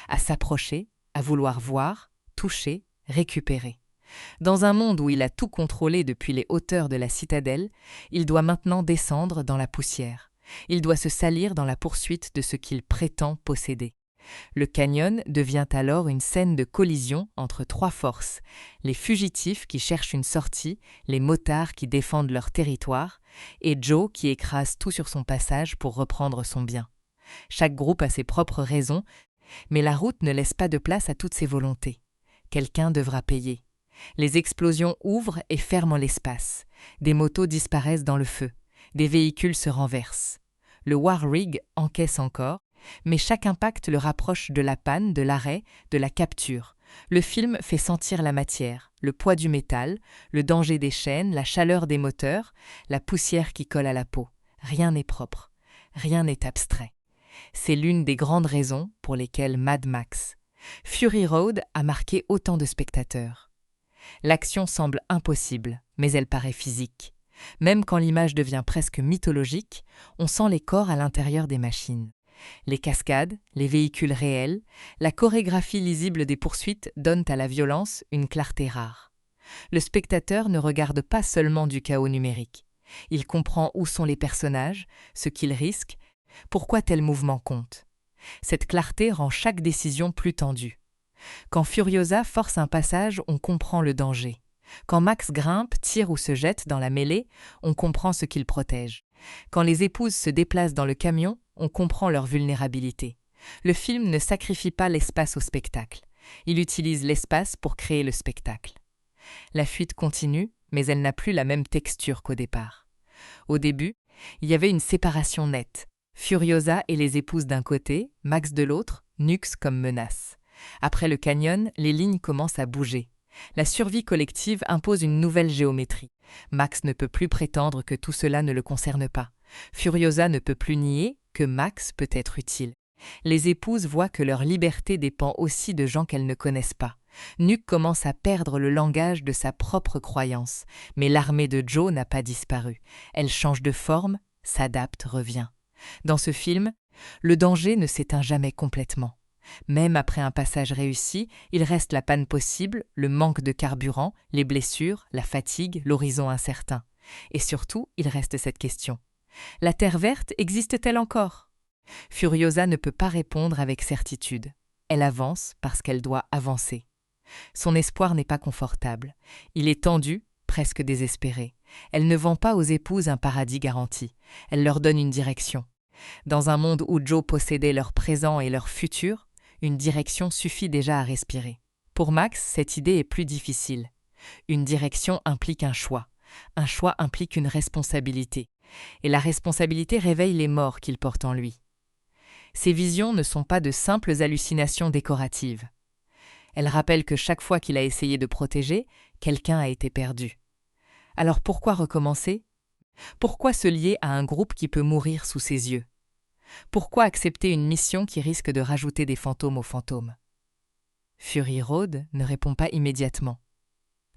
à s'approcher, à vouloir voir, toucher, récupérer. Dans un monde où il a tout contrôlé depuis les hauteurs de la citadelle, il doit maintenant descendre dans la poussière. Il doit se salir dans la poursuite de ce qu'il prétend posséder. Le canyon devient alors une scène de collision entre trois forces, les fugitifs qui cherchent une sortie, les motards qui défendent leur territoire, et Joe qui écrase tout sur son passage pour reprendre son bien. Chaque groupe a ses propres raisons, mais la route ne laisse pas de place à toutes ces volontés. Quelqu'un devra payer. Les explosions ouvrent et ferment l'espace. Des motos disparaissent dans le feu. Des véhicules se renversent. Le Warrig encaisse encore, mais chaque impact le rapproche de la panne, de l'arrêt, de la capture. Le film fait sentir la matière, le poids du métal, le danger des chaînes, la chaleur des moteurs, la poussière qui colle à la peau. Rien n'est propre, rien n'est abstrait. C'est l'une des grandes raisons pour lesquelles Mad Max, Fury Road a marqué autant de spectateurs. L'action semble impossible, mais elle paraît physique. Même quand l'image devient presque mythologique, on sent les corps à l'intérieur des machines. Les cascades, les véhicules réels, la chorégraphie lisible des poursuites donnent à la violence une clarté rare. Le spectateur ne regarde pas seulement du chaos numérique. Il comprend où sont les personnages, ce qu'ils risquent, pourquoi tel mouvement compte. Cette clarté rend chaque décision plus tendue. Quand Furiosa force un passage, on comprend le danger. Quand Max grimpe, tire ou se jette dans la mêlée, on comprend ce qu'il protège. Quand les épouses se déplacent dans le camion, on comprend leur vulnérabilité. Le film ne sacrifie pas l'espace au spectacle. Il utilise l'espace pour créer le spectacle. La fuite continue, mais elle n'a plus la même texture qu'au départ. Au début, il y avait une séparation nette. Furiosa et les épouses d'un côté, Max de l'autre, Nux comme menace. Après le canyon, les lignes commencent à bouger. La survie collective impose une nouvelle géométrie. Max ne peut plus prétendre que tout cela ne le concerne pas. Furiosa ne peut plus nier que Max peut être utile. Les épouses voient que leur liberté dépend aussi de gens qu'elles ne connaissent pas. Nuke commence à perdre le langage de sa propre croyance, mais l'armée de Joe n'a pas disparu. Elle change de forme, s'adapte, revient. Dans ce film, le danger ne s'éteint jamais complètement. Même après un passage réussi, il reste la panne possible, le manque de carburant, les blessures, la fatigue, l'horizon incertain. Et surtout, il reste cette question. La Terre verte existe-t-elle encore? Furiosa ne peut pas répondre avec certitude. Elle avance parce qu'elle doit avancer. Son espoir n'est pas confortable. Il est tendu, presque désespéré. Elle ne vend pas aux épouses un paradis garanti. Elle leur donne une direction. Dans un monde où Joe possédait leur présent et leur futur, une direction suffit déjà à respirer. Pour Max, cette idée est plus difficile. Une direction implique un choix. Un choix implique une responsabilité. Et la responsabilité réveille les morts qu'il porte en lui. Ces visions ne sont pas de simples hallucinations décoratives. Elles rappellent que chaque fois qu'il a essayé de protéger, quelqu'un a été perdu. Alors pourquoi recommencer? Pourquoi se lier à un groupe qui peut mourir sous ses yeux? Pourquoi accepter une mission qui risque de rajouter des fantômes aux fantômes? Fury Road ne répond pas immédiatement.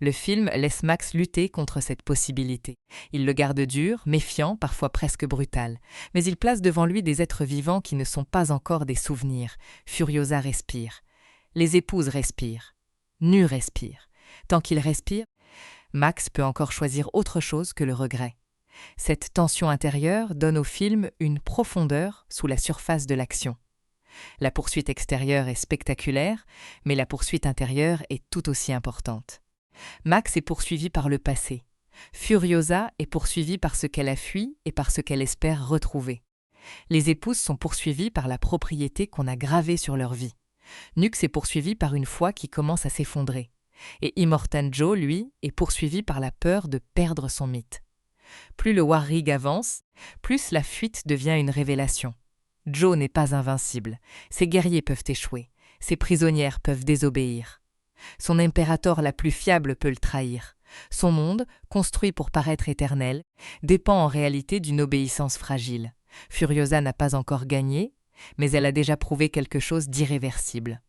Le film laisse Max lutter contre cette possibilité. Il le garde dur, méfiant, parfois presque brutal. Mais il place devant lui des êtres vivants qui ne sont pas encore des souvenirs. Furiosa respire. Les épouses respirent. Nu respire. Tant qu'il respire, Max peut encore choisir autre chose que le regret. Cette tension intérieure donne au film une profondeur sous la surface de l'action. La poursuite extérieure est spectaculaire, mais la poursuite intérieure est tout aussi importante. Max est poursuivi par le passé. Furiosa est poursuivie par ce qu'elle a fui et par ce qu'elle espère retrouver. Les épouses sont poursuivies par la propriété qu'on a gravée sur leur vie. Nux est poursuivi par une foi qui commence à s'effondrer. Et Immortan Joe, lui, est poursuivi par la peur de perdre son mythe. Plus le War Rig avance, plus la fuite devient une révélation. Joe n'est pas invincible. Ses guerriers peuvent échouer. Ses prisonnières peuvent désobéir. Son impérator la plus fiable peut le trahir. Son monde, construit pour paraître éternel, dépend en réalité d'une obéissance fragile. Furiosa n'a pas encore gagné, mais elle a déjà prouvé quelque chose d'irréversible.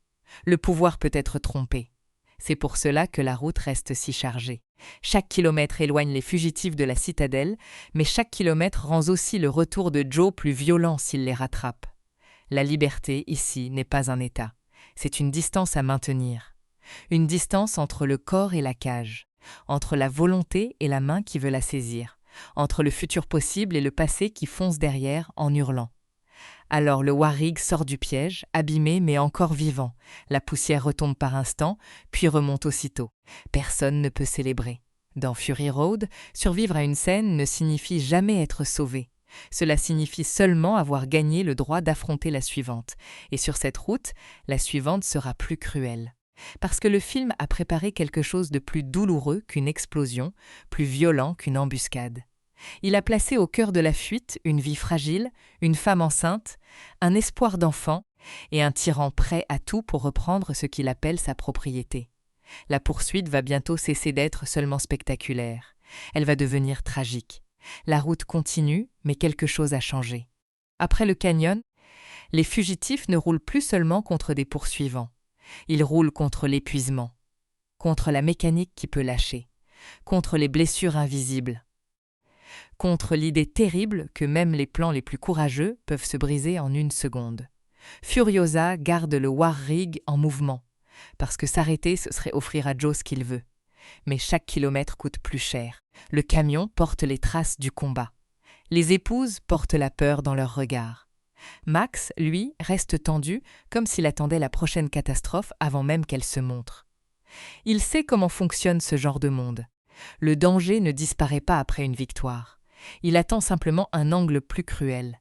Le pouvoir peut être trompé. C'est pour cela que la route reste si chargée. Chaque kilomètre éloigne les fugitifs de la citadelle, mais chaque kilomètre rend aussi le retour de Joe plus violent s'il les rattrape. La liberté, ici, n'est pas un état. C'est une distance à maintenir. Une distance entre le corps et la cage, entre la volonté et la main qui veut la saisir, entre le futur possible et le passé qui fonce derrière en hurlant. Alors le War Rig sort du piège, abîmé mais encore vivant. La poussière retombe par instants, puis remonte aussitôt. Personne ne peut célébrer. Dans Fury Road, survivre à une scène ne signifie jamais être sauvé. Cela signifie seulement avoir gagné le droit d'affronter la suivante. Et sur cette route, la suivante sera plus cruelle. Parce que le film a préparé quelque chose de plus douloureux qu'une explosion, plus violent qu'une embuscade. Il a placé au cœur de la fuite une vie fragile, une femme enceinte, un espoir d'enfant et un tyran prêt à tout pour reprendre ce qu'il appelle sa propriété. La poursuite va bientôt cesser d'être seulement spectaculaire. Elle va devenir tragique. La route continue, mais quelque chose a changé. Après le canyon, les fugitifs ne roulent plus seulement contre des poursuivants. Ils roulent contre l'épuisement, contre la mécanique qui peut lâcher, contre les blessures invisibles, contre l'idée terrible que même les plans les plus courageux peuvent se briser en une seconde. Furiosa garde le War Rig en mouvement, parce que s'arrêter ce serait offrir à Joe ce qu'il veut. Mais chaque kilomètre coûte plus cher. Le camion porte les traces du combat. Les épouses portent la peur dans leurs regards. Max, lui, reste tendu, comme s'il attendait la prochaine catastrophe avant même qu'elle se montre. Il sait comment fonctionne ce genre de monde. Le danger ne disparaît pas après une victoire. Il attend simplement un angle plus cruel.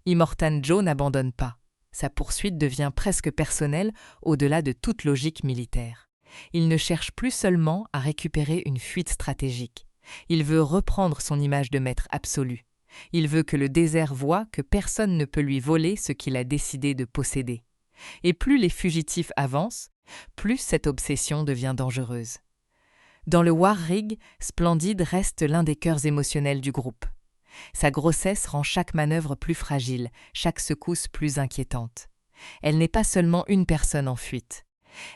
Immortan Joe n'abandonne pas. Sa poursuite devient presque personnelle au-delà de toute logique militaire. Il ne cherche plus seulement à récupérer une fuite stratégique. Il veut reprendre son image de maître absolu. Il veut que le désert voie que personne ne peut lui voler ce qu'il a décidé de posséder. Et plus les fugitifs avancent, plus cette obsession devient dangereuse. Dans le War Rig, Splendide reste l'un des cœurs émotionnels du groupe. Sa grossesse rend chaque manœuvre plus fragile, chaque secousse plus inquiétante. Elle n'est pas seulement une personne en fuite.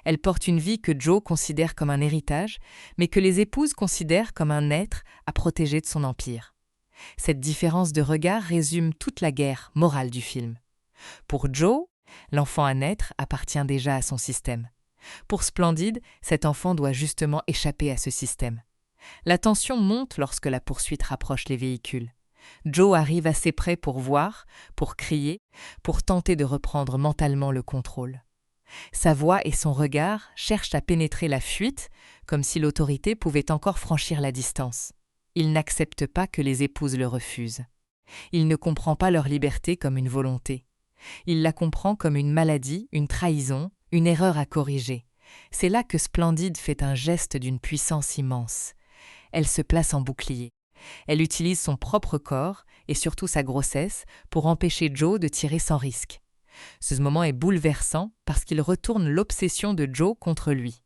Elle porte une vie que Joe considère comme un héritage, mais que les épouses considèrent comme un être à protéger de son empire. Cette différence de regard résume toute la guerre morale du film. Pour Joe, l'enfant à naître appartient déjà à son système. Pour Splendide, cet enfant doit justement échapper à ce système. La tension monte lorsque la poursuite rapproche les véhicules. Joe arrive assez près pour voir, pour crier, pour tenter de reprendre mentalement le contrôle. Sa voix et son regard cherchent à pénétrer la fuite, comme si l'autorité pouvait encore franchir la distance. Il n'accepte pas que les épouses le refusent. Il ne comprend pas leur liberté comme une volonté. Il la comprend comme une maladie, une trahison, une erreur à corriger. C'est là que Splendide fait un geste d'une puissance immense. Elle se place en bouclier. Elle utilise son propre corps, et surtout sa grossesse, pour empêcher Joe de tirer sans risque. Ce moment est bouleversant parce qu'il retourne l'obsession de Joe contre lui.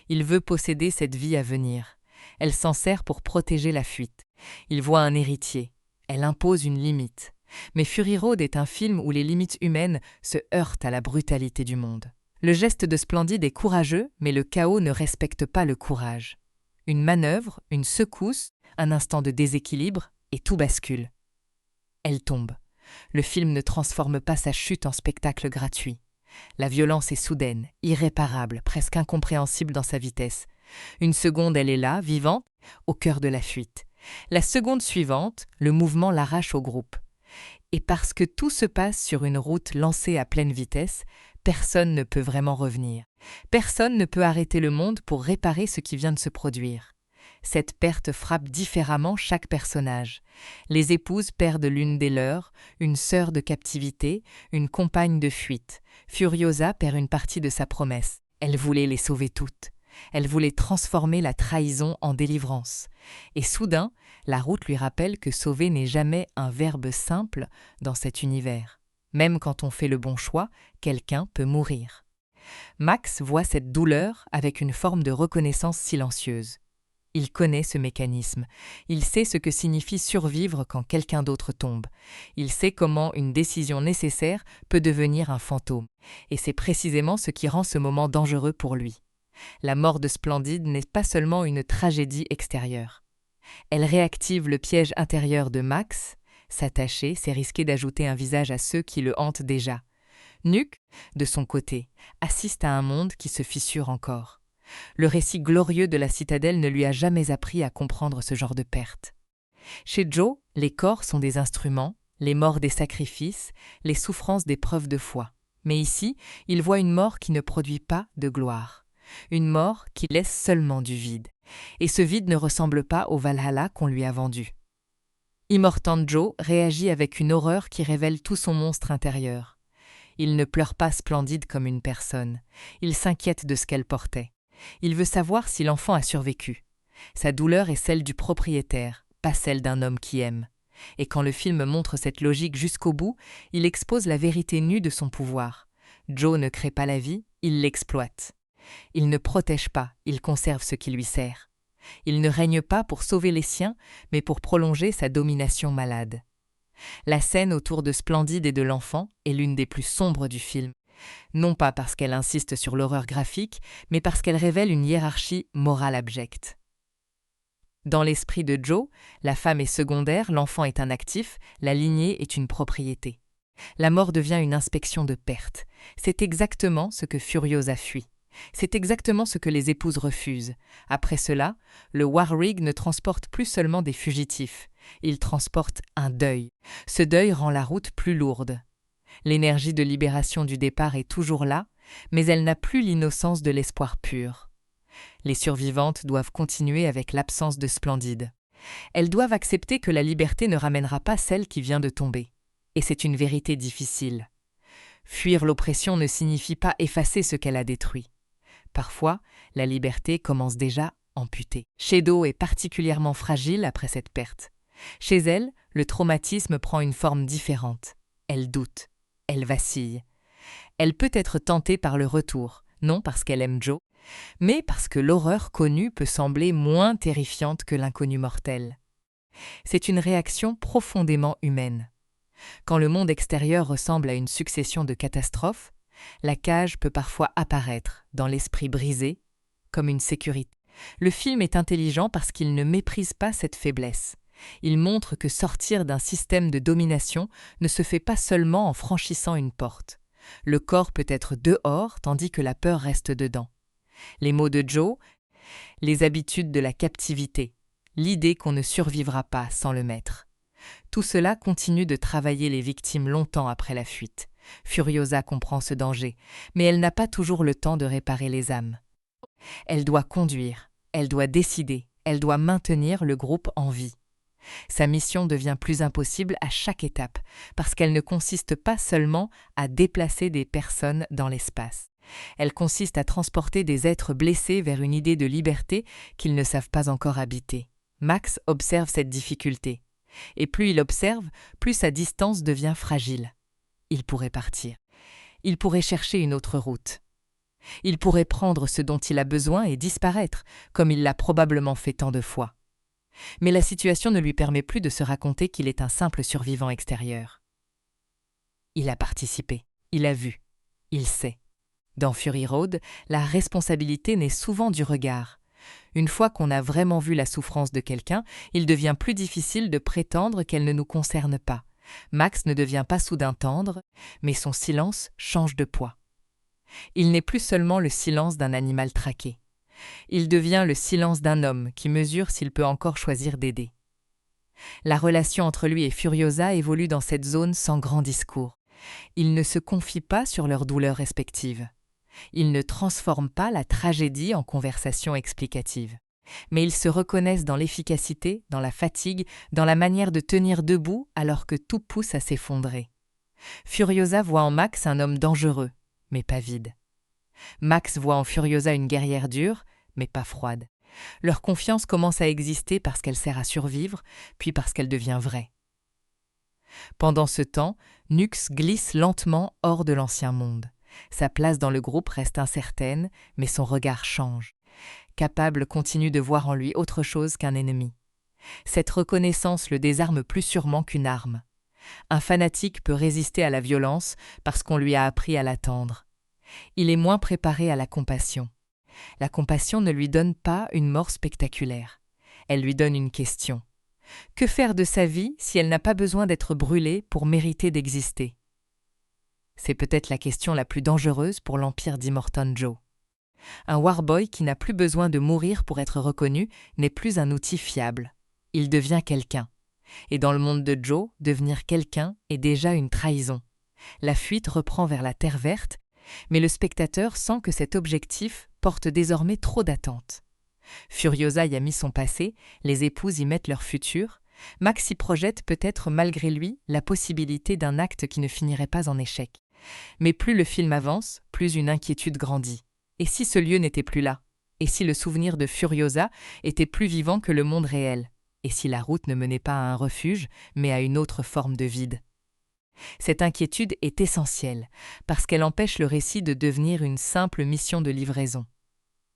Il veut posséder cette vie à venir. Elle s'en sert pour protéger la fuite. Il voit un héritier. Elle impose une limite. Mais Fury Road est un film où les limites humaines se heurtent à la brutalité du monde. Le geste de Splendide est courageux, mais le chaos ne respecte pas le courage. Une manœuvre, une secousse, un instant de déséquilibre, et tout bascule. Elle tombe. Le film ne transforme pas sa chute en spectacle gratuit. La violence est soudaine, irréparable, presque incompréhensible dans sa vitesse. Une seconde, elle est là, vivante, au cœur de la fuite. La seconde suivante, le mouvement l'arrache au groupe. Et parce que tout se passe sur une route lancée à pleine vitesse, personne ne peut vraiment revenir. Personne ne peut arrêter le monde pour réparer ce qui vient de se produire. Cette perte frappe différemment chaque personnage. Les épouses perdent l'une des leurs, une sœur de captivité, une compagne de fuite. Furiosa perd une partie de sa promesse. Elle voulait les sauver toutes. Elle voulait transformer la trahison en délivrance. Et soudain, la route lui rappelle que sauver n'est jamais un verbe simple dans cet univers. Même quand on fait le bon choix, quelqu'un peut mourir. Max voit cette douleur avec une forme de reconnaissance silencieuse. Il connaît ce mécanisme. Il sait ce que signifie survivre quand quelqu'un d'autre tombe. Il sait comment une décision nécessaire peut devenir un fantôme. Et c'est précisément ce qui rend ce moment dangereux pour lui. La mort de Splendide n'est pas seulement une tragédie extérieure. Elle réactive le piège intérieur de Max. S'attacher, c'est risquer d'ajouter un visage à ceux qui le hantent déjà. Nuke, de son côté, assiste à un monde qui se fissure encore. Le récit glorieux de la citadelle ne lui a jamais appris à comprendre ce genre de perte. Chez Joe, les corps sont des instruments, les morts des sacrifices, les souffrances des preuves de foi. Mais ici, il voit une mort qui ne produit pas de gloire. Une mort qui laisse seulement du vide. Et ce vide ne ressemble pas au Valhalla qu'on lui a vendu. Immortan Joe réagit avec une horreur qui révèle tout son monstre intérieur. Il ne pleure pas Splendide comme une personne. Il s'inquiète de ce qu'elle portait. Il veut savoir si l'enfant a survécu. Sa douleur est celle du propriétaire, pas celle d'un homme qui aime. Et quand le film montre cette logique jusqu'au bout, il expose la vérité nue de son pouvoir. Joe ne crée pas la vie, il l'exploite. Il ne protège pas, il conserve ce qui lui sert. Il ne règne pas pour sauver les siens, mais pour prolonger sa domination malade. La scène autour de Splendide et de l'enfant est l'une des plus sombres du film. Non pas parce qu'elle insiste sur l'horreur graphique, mais parce qu'elle révèle une hiérarchie morale abjecte. Dans l'esprit de Joe, la femme est secondaire, l'enfant est un actif, la lignée est une propriété. La mort devient une inspection de perte. C'est exactement ce que Furiosa fuit. C'est exactement ce que les épouses refusent. Après cela, le Warrig ne transporte plus seulement des fugitifs, il transporte un deuil. Ce deuil rend la route plus lourde. L'énergie de libération du départ est toujours là, mais elle n'a plus l'innocence de l'espoir pur. Les survivantes doivent continuer avec l'absence de Splendide. Elles doivent accepter que la liberté ne ramènera pas celle qui vient de tomber. Et c'est une vérité difficile. Fuir l'oppression ne signifie pas effacer ce qu'elle a détruit. Parfois, la liberté commence déjà amputée. Shadow est particulièrement fragile après cette perte. Chez elle, le traumatisme prend une forme différente. Elle doute. Elle vacille. Elle peut être tentée par le retour, non parce qu'elle aime Joe, mais parce que l'horreur connue peut sembler moins terrifiante que l'inconnu mortel. C'est une réaction profondément humaine. Quand le monde extérieur ressemble à une succession de catastrophes, la cage peut parfois apparaître, dans l'esprit brisé, comme une sécurité. Le film est intelligent parce qu'il ne méprise pas cette faiblesse. Il montre que sortir d'un système de domination ne se fait pas seulement en franchissant une porte. Le corps peut être dehors tandis que la peur reste dedans. Les mots de Joe, les habitudes de la captivité, l'idée qu'on ne survivra pas sans le maître. Tout cela continue de travailler les victimes longtemps après la fuite. Furiosa comprend ce danger, mais elle n'a pas toujours le temps de réparer les âmes. Elle doit conduire, elle doit décider, elle doit maintenir le groupe en vie. Sa mission devient plus impossible à chaque étape, parce qu'elle ne consiste pas seulement à déplacer des personnes dans l'espace. Elle consiste à transporter des êtres blessés vers une idée de liberté qu'ils ne savent pas encore habiter. Max observe cette difficulté. Et plus il observe, plus sa distance devient fragile. Il pourrait partir. Il pourrait chercher une autre route. Il pourrait prendre ce dont il a besoin et disparaître, comme il l'a probablement fait tant de fois. Mais la situation ne lui permet plus de se raconter qu'il est un simple survivant extérieur. Il a participé, il a vu, il sait. Dans Fury Road, la responsabilité naît souvent du regard. Une fois qu'on a vraiment vu la souffrance de quelqu'un, il devient plus difficile de prétendre qu'elle ne nous concerne pas. Max ne devient pas soudain tendre, mais son silence change de poids. Il n'est plus seulement le silence d'un animal traqué. Il devient le silence d'un homme qui mesure s'il peut encore choisir d'aider. La relation entre lui et Furiosa évolue dans cette zone sans grand discours. Ils ne se confient pas sur leurs douleurs respectives. Ils ne transforment pas la tragédie en conversation explicative. Mais ils se reconnaissent dans l'efficacité, dans la fatigue, dans la manière de tenir debout alors que tout pousse à s'effondrer. Furiosa voit en Max un homme dangereux, mais pas vide. Max voit en Furiosa une guerrière dure, mais pas froide. Leur confiance commence à exister parce qu'elle sert à survivre, puis parce qu'elle devient vraie. Pendant ce temps, Nux glisse lentement hors de l'ancien monde. Sa place dans le groupe reste incertaine, mais son regard change. Capable continue de voir en lui autre chose qu'un ennemi. Cette reconnaissance le désarme plus sûrement qu'une arme. Un fanatique peut résister à la violence parce qu'on lui a appris à l'attendre. Il est moins préparé à la compassion. La compassion ne lui donne pas une mort spectaculaire. Elle lui donne une question. Que faire de sa vie si elle n'a pas besoin d'être brûlée pour mériter d'exister? C'est peut-être la question la plus dangereuse pour l'empire d'Immortan Joe. Un warboy qui n'a plus besoin de mourir pour être reconnu n'est plus un outil fiable. Il devient quelqu'un. Et dans le monde de Joe, devenir quelqu'un est déjà une trahison. La fuite reprend vers la terre verte, mais le spectateur sent que cet objectif porte désormais trop d'attentes. Furiosa y a mis son passé, les épouses y mettent leur futur. Max y projette peut-être malgré lui la possibilité d'un acte qui ne finirait pas en échec. Mais plus le film avance, plus une inquiétude grandit. Et si ce lieu n'était plus là? Et si le souvenir de Furiosa était plus vivant que le monde réel? Et si la route ne menait pas à un refuge, mais à une autre forme de vide? Cette inquiétude est essentielle, parce qu'elle empêche le récit de devenir une simple mission de livraison.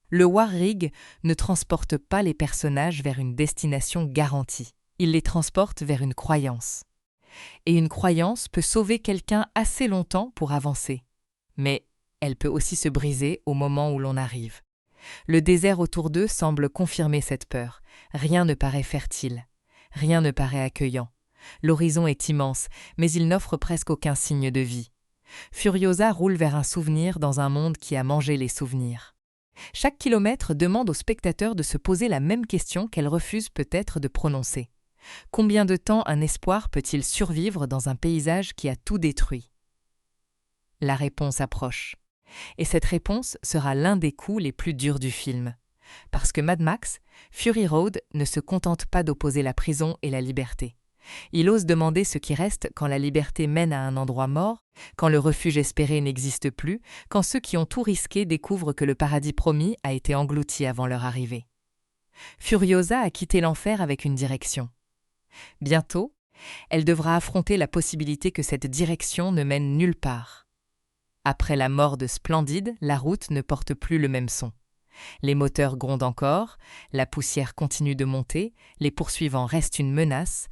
Le War Rig ne transporte pas les personnages vers une destination garantie. Il les transporte vers une croyance. Et une croyance peut sauver quelqu'un assez longtemps pour avancer. Mais elle peut aussi se briser au moment où l'on arrive. Le désert autour d'eux semble confirmer cette peur. Rien ne paraît fertile. Rien ne paraît accueillant. L'horizon est immense, mais il n'offre presque aucun signe de vie. Furiosa roule vers un souvenir dans un monde qui a mangé les souvenirs. Chaque kilomètre demande au spectateur de se poser la même question qu'elle refuse peut-être de prononcer. Combien de temps un espoir peut-il survivre dans un paysage qui a tout détruit? La réponse approche. Et cette réponse sera l'un des coups les plus durs du film. Parce que Mad Max, Fury Road ne se contente pas d'opposer la prison et la liberté. Il ose demander ce qui reste quand la liberté mène à un endroit mort, quand le refuge espéré n'existe plus, quand ceux qui ont tout risqué découvrent que le paradis promis a été englouti avant leur arrivée. Furiosa a quitté l'enfer avec une direction. Bientôt, elle devra affronter la possibilité que cette direction ne mène nulle part. Après la mort de Splendide, la route ne porte plus le même son. Les moteurs grondent encore, la poussière continue de monter, les poursuivants restent une menace,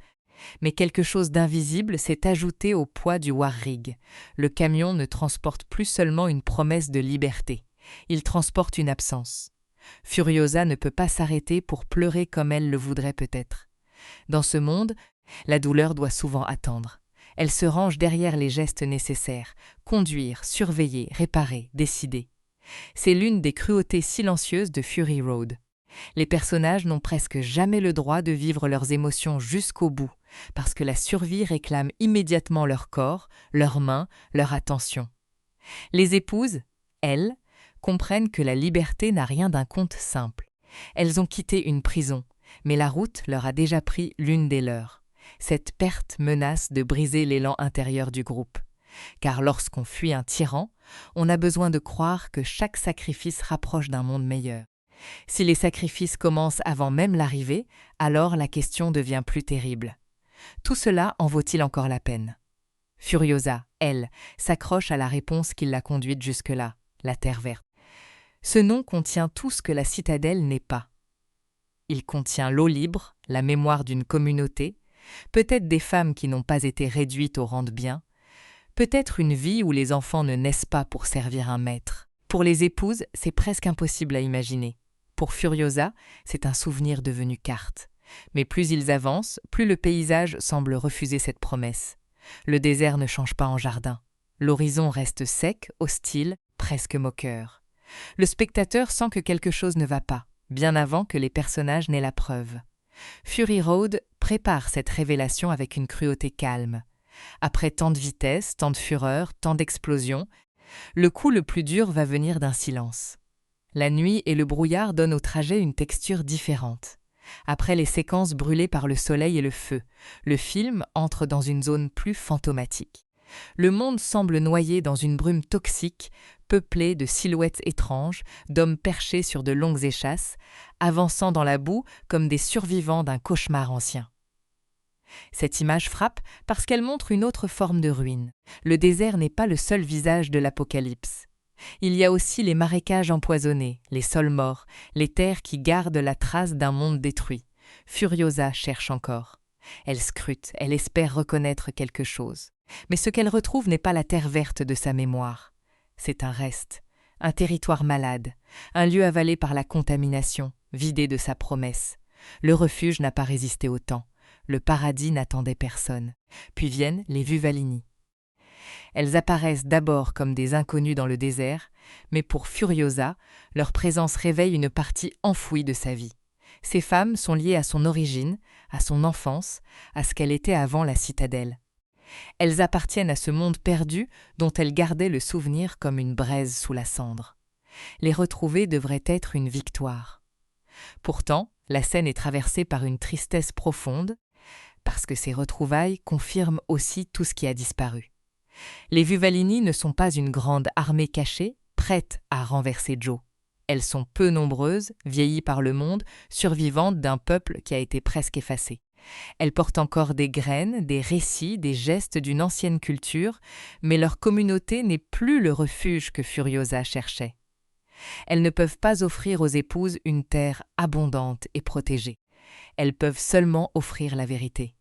mais quelque chose d'invisible s'est ajouté au poids du War Rig. Le camion ne transporte plus seulement une promesse de liberté, il transporte une absence. Furiosa ne peut pas s'arrêter pour pleurer comme elle le voudrait peut-être. Dans ce monde, la douleur doit souvent attendre. Elle se range derrière les gestes nécessaires, conduire, surveiller, réparer, décider. C'est l'une des cruautés silencieuses de Fury Road. Les personnages n'ont presque jamais le droit de vivre leurs émotions jusqu'au bout, parce que la survie réclame immédiatement leur corps, leurs mains, leur attention. Les épouses, elles, comprennent que la liberté n'a rien d'un conte simple. Elles ont quitté une prison, mais la route leur a déjà pris l'une des leurs. Cette perte menace de briser l'élan intérieur du groupe. Car lorsqu'on fuit un tyran, on a besoin de croire que chaque sacrifice rapproche d'un monde meilleur. Si les sacrifices commencent avant même l'arrivée, alors la question devient plus terrible. Tout cela en vaut-il encore la peine? Furiosa, elle, s'accroche à la réponse qui l'a conduite jusque-là, la Terre verte. Ce nom contient tout ce que la citadelle n'est pas. Il contient l'eau libre, la mémoire d'une communauté, peut-être des femmes qui n'ont pas été réduites au rang de bien, peut-être une vie où les enfants ne naissent pas pour servir un maître. Pour les épouses, c'est presque impossible à imaginer. Pour Furiosa, c'est un souvenir devenu carte. Mais plus ils avancent, plus le paysage semble refuser cette promesse. Le désert ne change pas en jardin. L'horizon reste sec, hostile, presque moqueur. Le spectateur sent que quelque chose ne va pas, bien avant que les personnages n'aient la preuve. Fury Road prépare cette révélation avec une cruauté calme. Après tant de vitesse, tant de fureur, tant d'explosions, le coup le plus dur va venir d'un silence. La nuit et le brouillard donnent au trajet une texture différente. Après les séquences brûlées par le soleil et le feu, le film entre dans une zone plus fantomatique. Le monde semble noyé dans une brume toxique, peuplée de silhouettes étranges, d'hommes perchés sur de longues échasses, avançant dans la boue comme des survivants d'un cauchemar ancien. Cette image frappe parce qu'elle montre une autre forme de ruine. Le désert n'est pas le seul visage de l'apocalypse. Il y a aussi les marécages empoisonnés, les sols morts, les terres qui gardent la trace d'un monde détruit. Furiosa cherche encore. Elle scrute, elle espère reconnaître quelque chose. Mais ce qu'elle retrouve n'est pas la terre verte de sa mémoire. C'est un reste, un territoire malade, un lieu avalé par la contamination, vidé de sa promesse. Le refuge n'a pas résisté au temps. Le paradis n'attendait personne. Puis viennent les Vuvalini. Elles apparaissent d'abord comme des inconnues dans le désert, mais pour Furiosa, leur présence réveille une partie enfouie de sa vie. Ces femmes sont liées à son origine, à son enfance, à ce qu'elle était avant la citadelle. Elles appartiennent à ce monde perdu dont elle gardait le souvenir comme une braise sous la cendre. Les retrouver devrait être une victoire. Pourtant, la scène est traversée par une tristesse profonde, parce que ces retrouvailles confirment aussi tout ce qui a disparu. Les Vuvalini ne sont pas une grande armée cachée, prête à renverser Joe. Elles sont peu nombreuses, vieillies par le monde, survivantes d'un peuple qui a été presque effacé. Elles portent encore des graines, des récits, des gestes d'une ancienne culture, mais leur communauté n'est plus le refuge que Furiosa cherchait. Elles ne peuvent pas offrir aux épouses une terre abondante et protégée. Elles peuvent seulement offrir la vérité.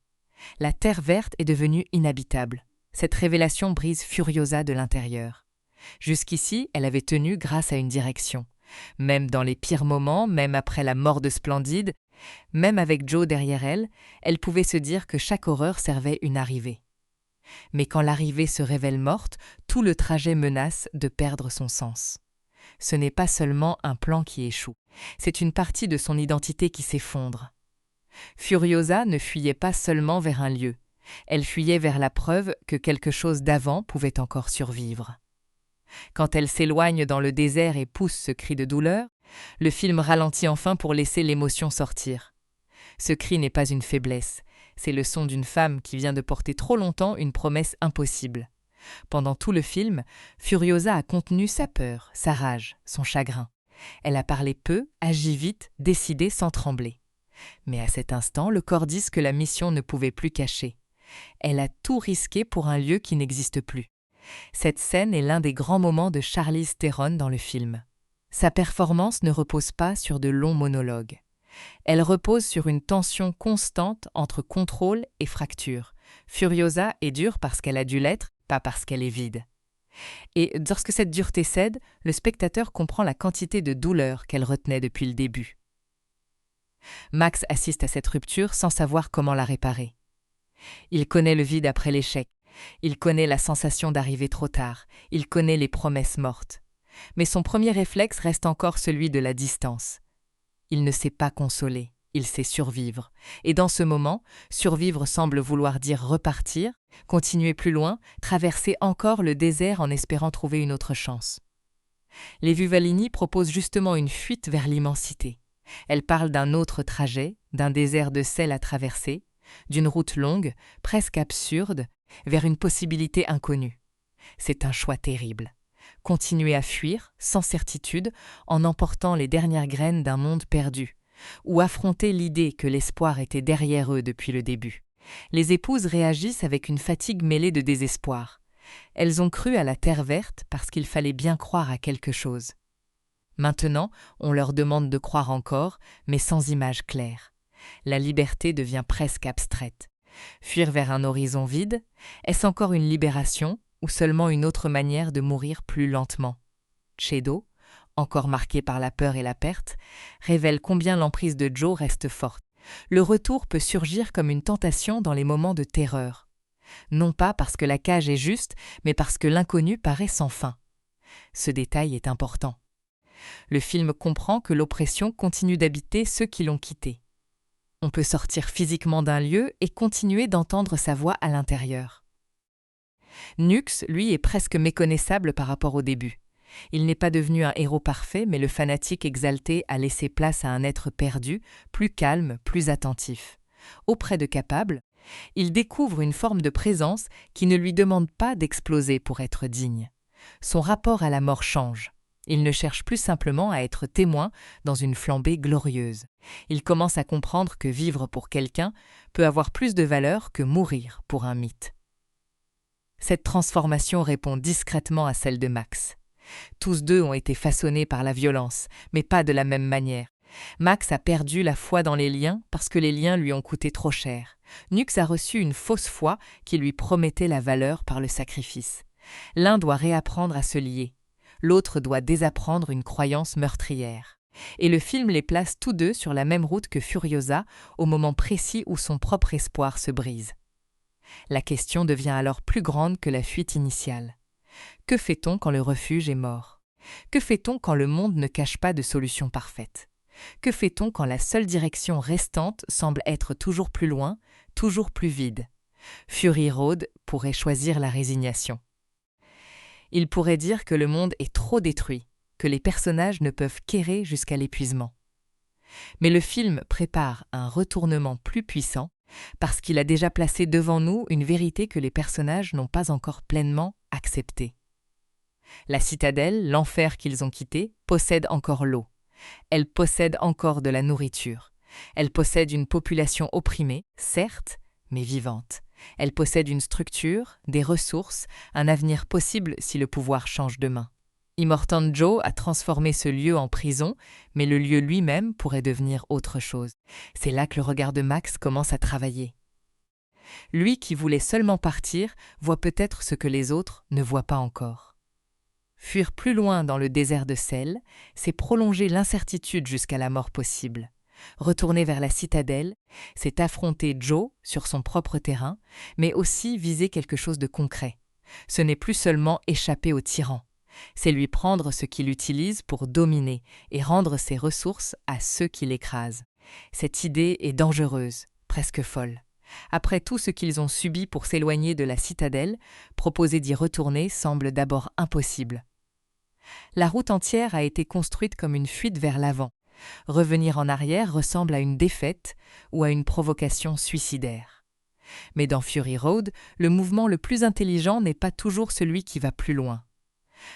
La terre verte est devenue inhabitable. Cette révélation brise Furiosa de l'intérieur. Jusqu'ici, elle avait tenu grâce à une direction. Même dans les pires moments, même après la mort de Splendide, même avec Joe derrière elle, elle pouvait se dire que chaque horreur servait une arrivée. Mais quand l'arrivée se révèle morte, tout le trajet menace de perdre son sens. Ce n'est pas seulement un plan qui échoue, c'est une partie de son identité qui s'effondre. Furiosa ne fuyait pas seulement vers un lieu, elle fuyait vers la preuve que quelque chose d'avant pouvait encore survivre. Quand elle s'éloigne dans le désert et pousse ce cri de douleur, le film ralentit enfin pour laisser l'émotion sortir. Ce cri n'est pas une faiblesse, c'est le son d'une femme qui vient de porter trop longtemps une promesse impossible. Pendant tout le film, Furiosa a contenu sa peur, sa rage, son chagrin. Elle a parlé peu, agi vite, décidé sans trembler. Mais à cet instant, le corps dit ce que la mission ne pouvait plus cacher. Elle a tout risqué pour un lieu qui n'existe plus. Cette scène est l'un des grands moments de Charlize Theron dans le film. Sa performance ne repose pas sur de longs monologues. Elle repose sur une tension constante entre contrôle et fracture. Furiosa est dure parce qu'elle a dû l'être, pas parce qu'elle est vide. Et lorsque cette dureté cède, le spectateur comprend la quantité de douleur qu'elle retenait depuis le début. Max assiste à cette rupture sans savoir comment la réparer. Il connaît le vide après l'échec. Il connaît la sensation d'arriver trop tard. Il connaît les promesses mortes. Mais son premier réflexe reste encore celui de la distance. Il ne sait pas consoler, il sait survivre. Et dans ce moment, survivre semble vouloir dire repartir, continuer plus loin, traverser encore le désert en espérant trouver une autre chance. Les Vuvalini proposent justement une fuite vers l'immensité. Elles parlent d'un autre trajet, d'un désert de sel à traverser, d'une route longue, presque absurde, vers une possibilité inconnue. C'est un choix terrible. Continuer à fuir, sans certitude, en emportant les dernières graines d'un monde perdu, ou affronter l'idée que l'espoir était derrière eux depuis le début. Les épouses réagissent avec une fatigue mêlée de désespoir. Elles ont cru à la terre verte parce qu'il fallait bien croire à quelque chose. Maintenant, on leur demande de croire encore, mais sans image claire. La liberté devient presque abstraite. Fuir vers un horizon vide, est-ce encore une libération ou seulement une autre manière de mourir plus lentement? Shadow, encore marqué par la peur et la perte, révèle combien l'emprise de Joe reste forte. Le retour peut surgir comme une tentation dans les moments de terreur. Non pas parce que la cage est juste, mais parce que l'inconnu paraît sans fin. Ce détail est important. Le film comprend que l'oppression continue d'habiter ceux qui l'ont quitté. On peut sortir physiquement d'un lieu et continuer d'entendre sa voix à l'intérieur. Nux, lui, est presque méconnaissable par rapport au début. Il n'est pas devenu un héros parfait, mais le fanatique exalté a laissé place à un être perdu, plus calme, plus attentif. Auprès de Capable, il découvre une forme de présence qui ne lui demande pas d'exploser pour être digne. Son rapport à la mort change. Il ne cherche plus simplement à être témoin dans une flambée glorieuse. Il commence à comprendre que vivre pour quelqu'un peut avoir plus de valeur que mourir pour un mythe. Cette transformation répond discrètement à celle de Max. Tous deux ont été façonnés par la violence, mais pas de la même manière. Max a perdu la foi dans les liens parce que les liens lui ont coûté trop cher. Nux a reçu une fausse foi qui lui promettait la valeur par le sacrifice. L'un doit réapprendre à se lier. L'autre doit désapprendre une croyance meurtrière. Et le film les place tous deux sur la même route que Furiosa, au moment précis où son propre espoir se brise. La question devient alors plus grande que la fuite initiale. Que fait-on quand le refuge est mort? Que fait-on quand le monde ne cache pas de solution parfaite? Que fait-on quand la seule direction restante semble être toujours plus loin, toujours plus vide? Fury Road pourrait choisir la résignation. Il pourrait dire que le monde est trop détruit, que les personnages ne peuvent qu'errer jusqu'à l'épuisement. Mais le film prépare un retournement plus puissant parce qu'il a déjà placé devant nous une vérité que les personnages n'ont pas encore pleinement acceptée. La citadelle, l'enfer qu'ils ont quitté, possède encore l'eau. Elle possède encore de la nourriture. Elle possède une population opprimée, certes, mais vivante. Elle possède une structure, des ressources, un avenir possible si le pouvoir change de main. Immortan Joe a transformé ce lieu en prison, mais le lieu lui-même pourrait devenir autre chose. C'est là que le regard de Max commence à travailler. Lui qui voulait seulement partir voit peut-être ce que les autres ne voient pas encore. Fuir plus loin dans le désert de sel, c'est prolonger l'incertitude jusqu'à la mort possible. Retourner vers la citadelle, c'est affronter Joe sur son propre terrain, mais aussi viser quelque chose de concret. Ce n'est plus seulement échapper au tyran, c'est lui prendre ce qu'il utilise pour dominer et rendre ses ressources à ceux qui l'écrasent. Cette idée est dangereuse, presque folle. Après tout ce qu'ils ont subi pour s'éloigner de la citadelle, proposer d'y retourner semble d'abord impossible. La route entière a été construite comme une fuite vers l'avant. Revenir en arrière ressemble à une défaite ou à une provocation suicidaire. Mais dans Fury Road, le mouvement le plus intelligent n'est pas toujours celui qui va plus loin.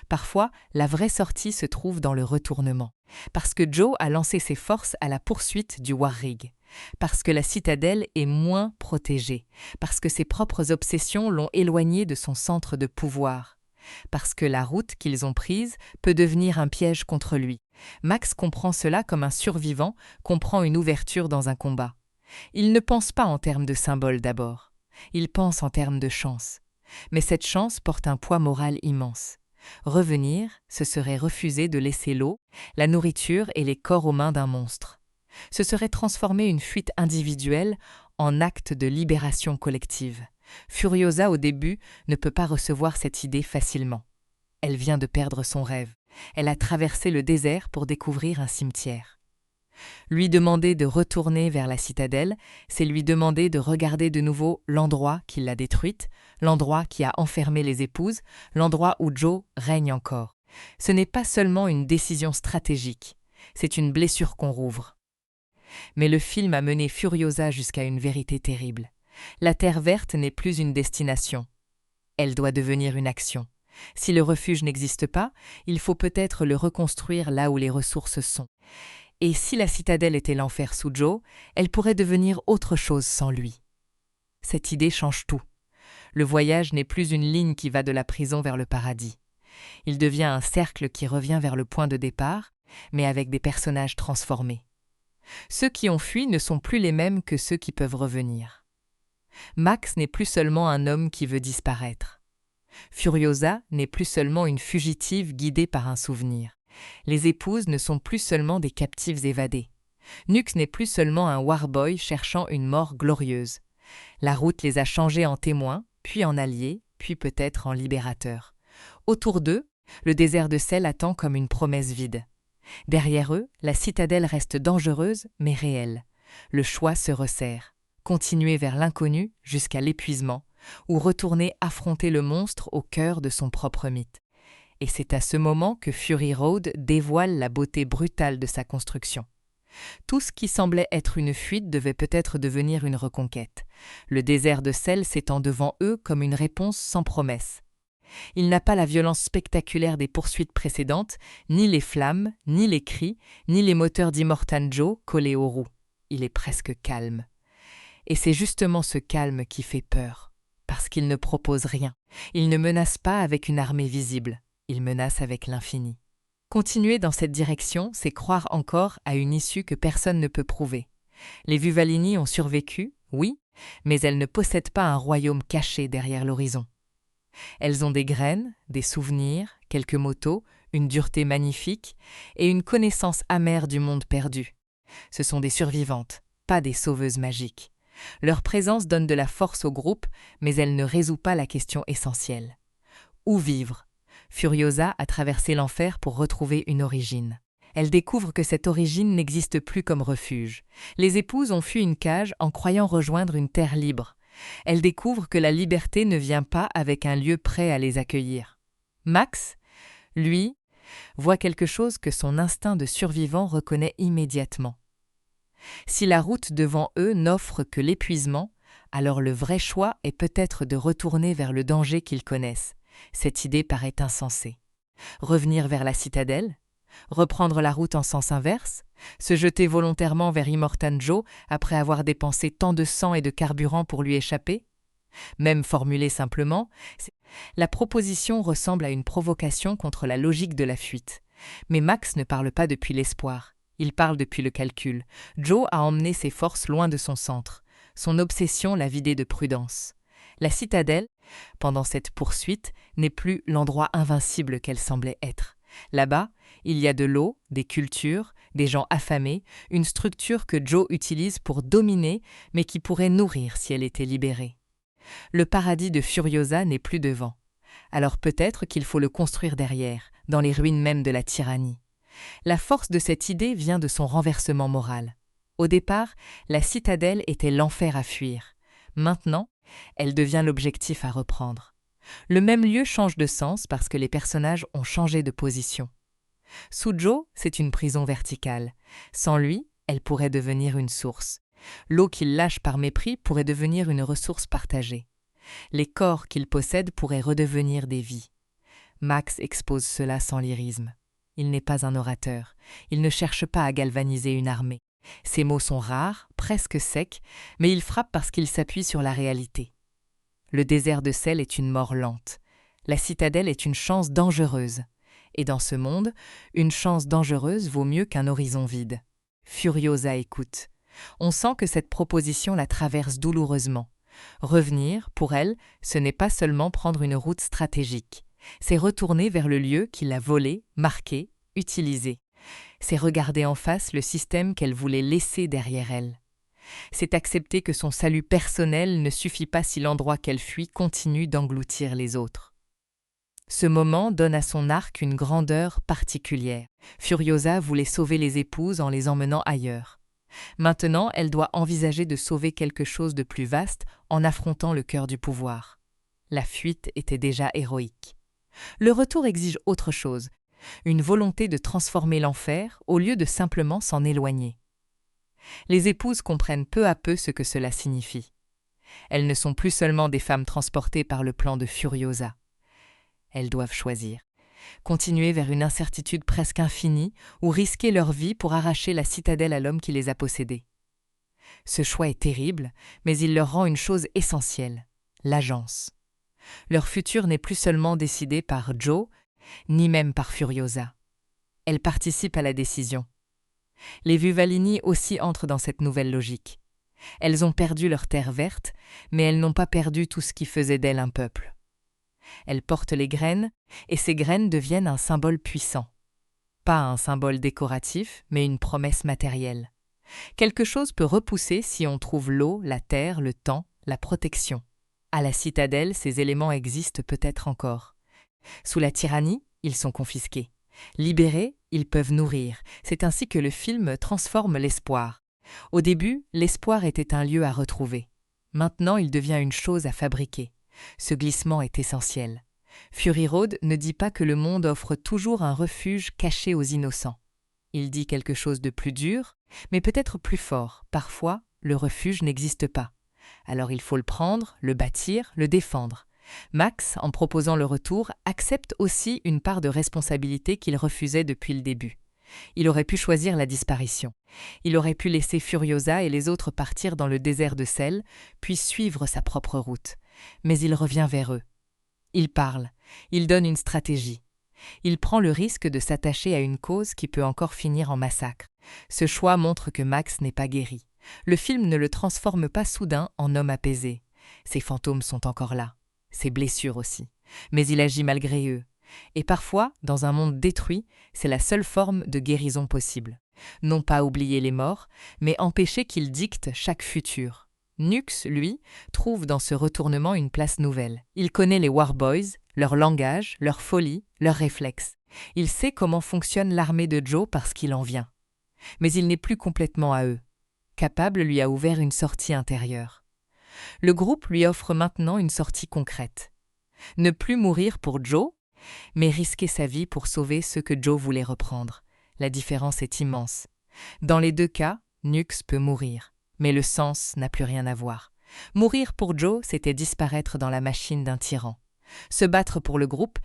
Parfois, la vraie sortie se trouve dans le retournement, parce que Joe a lancé ses forces à la poursuite du Warrig, parce que la citadelle est moins protégée, parce que ses propres obsessions l'ont éloigné de son centre de pouvoir, parce que la route qu'ils ont prise peut devenir un piège contre lui. Max comprend cela comme un survivant comprend une ouverture dans un combat. Il ne pense pas en termes de symboles d'abord, il pense en termes de chance. Mais cette chance porte un poids moral immense. Revenir, ce serait refuser de laisser l'eau, la nourriture et les corps aux mains d'un monstre. Ce serait transformer une fuite individuelle en acte de libération collective. Furiosa, au début, ne peut pas recevoir cette idée facilement. Elle vient de perdre son rêve. Elle a traversé le désert pour découvrir un cimetière. Lui demander de retourner vers la citadelle, c'est lui demander de regarder de nouveau l'endroit qui l'a détruite, l'endroit qui a enfermé les épouses, l'endroit où Joe règne encore. Ce n'est pas seulement une décision stratégique, c'est une blessure qu'on rouvre. Mais le film a mené Furiosa jusqu'à une vérité terrible. La Terre verte n'est plus une destination. Elle doit devenir une action. Si le refuge n'existe pas, il faut peut-être le reconstruire là où les ressources sont. Et si la citadelle était l'enfer sous Joe, elle pourrait devenir autre chose sans lui. Cette idée change tout. Le voyage n'est plus une ligne qui va de la prison vers le paradis. Il devient un cercle qui revient vers le point de départ, mais avec des personnages transformés. Ceux qui ont fui ne sont plus les mêmes que ceux qui peuvent revenir. Max n'est plus seulement un homme qui veut disparaître. Furiosa n'est plus seulement une fugitive guidée par un souvenir. Les épouses ne sont plus seulement des captives évadées. Nux n'est plus seulement un warboy cherchant une mort glorieuse. La route les a changés en témoins, puis en alliés, puis peut-être en libérateurs. Autour d'eux, le désert de sel attend comme une promesse vide. Derrière eux, la citadelle reste dangereuse mais réelle. Le choix se resserre. Continuer vers l'inconnu jusqu'à l'épuisement, ou retourner affronter le monstre au cœur de son propre mythe. Et c'est à ce moment que Fury Road dévoile la beauté brutale de sa construction. Tout ce qui semblait être une fuite devait peut-être devenir une reconquête. Le désert de sel s'étend devant eux comme une réponse sans promesse. Il n'a pas la violence spectaculaire des poursuites précédentes, ni les flammes, ni les cris, ni les moteurs d'Immortan Joe collés aux roues. Il est presque calme. Et c'est justement ce calme qui fait peur, parce qu'il ne propose rien. Il ne menace pas avec une armée visible, il menace avec l'infini. Continuer dans cette direction, c'est croire encore à une issue que personne ne peut prouver. Les Vuvalini ont survécu, oui, mais elles ne possèdent pas un royaume caché derrière l'horizon. Elles ont des graines, des souvenirs, quelques motos, une dureté magnifique et une connaissance amère du monde perdu. Ce sont des survivantes, pas des sauveuses magiques. Leur présence donne de la force au groupe, mais elle ne résout pas la question essentielle. Où vivre ? Furiosa a traversé l'enfer pour retrouver une origine. Elle découvre que cette origine n'existe plus comme refuge. Les épouses ont fui une cage en croyant rejoindre une terre libre. Elle découvre que la liberté ne vient pas avec un lieu prêt à les accueillir. Max, lui, voit quelque chose que son instinct de survivant reconnaît immédiatement. Si la route devant eux n'offre que l'épuisement, alors le vrai choix est peut-être de retourner vers le danger qu'ils connaissent. Cette idée paraît insensée. Revenir vers la citadelle ? Reprendre la route en sens inverse ? Se jeter volontairement vers Immortan Joe après avoir dépensé tant de sang et de carburant pour lui échapper ? Même formulée simplement, la proposition ressemble à une provocation contre la logique de la fuite. Mais Max ne parle pas depuis l'espoir, il parle depuis le calcul. Joe a emmené ses forces loin de son centre. Son obsession l'a vidé de prudence. La citadelle, pendant cette poursuite, n'est plus l'endroit invincible qu'elle semblait être. Là-bas, il y a de l'eau, des cultures, des gens affamés, une structure que Joe utilise pour dominer, mais qui pourrait nourrir si elle était libérée. Le paradis de Furiosa n'est plus devant. Alors peut-être qu'il faut le construire derrière, dans les ruines même de la tyrannie. La force de cette idée vient de son renversement moral. Au départ, la citadelle était l'enfer à fuir. Maintenant, elle devient l'objectif à reprendre. Le même lieu change de sens parce que les personnages ont changé de position. Sous Joe, c'est une prison verticale. Sans lui, elle pourrait devenir une source. L'eau qu'il lâche par mépris pourrait devenir une ressource partagée. Les corps qu'il possède pourraient redevenir des vies. Max expose cela sans lyrisme. Il n'est pas un orateur. Il ne cherche pas à galvaniser une armée. Ses mots sont rares, presque secs, mais il frappe parce qu'il s'appuie sur la réalité. Le désert de sel est une mort lente. La citadelle est une chance dangereuse. Et dans ce monde, une chance dangereuse vaut mieux qu'un horizon vide. Furiosa écoute. On sent que cette proposition la traverse douloureusement. Revenir, pour elle, ce n'est pas seulement prendre une route stratégique. C'est retourner vers le lieu qui l'a volé, marqué, utilisé. C'est regarder en face le système qu'elle voulait laisser derrière elle. C'est accepter que son salut personnel ne suffit pas si l'endroit qu'elle fuit continue d'engloutir les autres. Ce moment donne à son arc une grandeur particulière. Furiosa voulait sauver les épouses en les emmenant ailleurs. Maintenant, elle doit envisager de sauver quelque chose de plus vaste en affrontant le cœur du pouvoir. La fuite était déjà héroïque. Le retour exige autre chose, une volonté de transformer l'enfer au lieu de simplement s'en éloigner. Les épouses comprennent peu à peu ce que cela signifie. Elles ne sont plus seulement des femmes transportées par le plan de Furiosa. Elles doivent choisir. Continuer vers une incertitude presque infinie ou risquer leur vie pour arracher la citadelle à l'homme qui les a possédées. Ce choix est terrible, mais il leur rend une chose essentielle, l'agence. Leur futur n'est plus seulement décidé par Joe, ni même par Furiosa. Elle participe à la décision. Les Vuvalini aussi entrent dans cette nouvelle logique. Elles ont perdu leur terre verte, mais elles n'ont pas perdu tout ce qui faisait d'elles un peuple. Elles portent les graines, et ces graines deviennent un symbole puissant. Pas un symbole décoratif, mais une promesse matérielle. Quelque chose peut repousser si on trouve l'eau, la terre, le temps, la protection. À la citadelle, ces éléments existent peut-être encore. Sous la tyrannie, ils sont confisqués. Libérés, ils peuvent nourrir. C'est ainsi que le film transforme l'espoir. Au début, l'espoir était un lieu à retrouver. Maintenant, il devient une chose à fabriquer. Ce glissement est essentiel. Fury Road ne dit pas que le monde offre toujours un refuge caché aux innocents. Il dit quelque chose de plus dur, mais peut-être plus fort. Parfois, le refuge n'existe pas. Alors il faut le prendre, le bâtir, le défendre. Max, en proposant le retour, accepte aussi une part de responsabilité qu'il refusait depuis le début. Il aurait pu choisir la disparition. Il aurait pu laisser Furiosa et les autres partir dans le désert de sel, puis suivre sa propre route. Mais il revient vers eux. Il parle, il donne une stratégie. Il prend le risque de s'attacher à une cause qui peut encore finir en massacre. Ce choix montre que Max n'est pas guéri. Le film ne le transforme pas soudain en homme apaisé. Ses fantômes sont encore là, ses blessures aussi. Mais il agit malgré eux. Et parfois, dans un monde détruit, c'est la seule forme de guérison possible. Non pas oublier les morts, mais empêcher qu'ils dictent chaque futur. Nux, lui, trouve dans ce retournement une place nouvelle. Il connaît les Warboys, leur langage, leur folie, leurs réflexes. Il sait comment fonctionne l'armée de Joe parce qu'il en vient. Mais il n'est plus complètement à eux. Capable lui a ouvert une sortie intérieure. Le groupe lui offre maintenant une sortie concrète. Ne plus mourir pour Joe, mais risquer sa vie pour sauver ceux que Joe voulait reprendre. La différence est immense. Dans les deux cas, Nux peut mourir, mais le sens n'a plus rien à voir. Mourir pour Joe, c'était disparaître dans la machine d'un tyran. Se battre pour le groupe,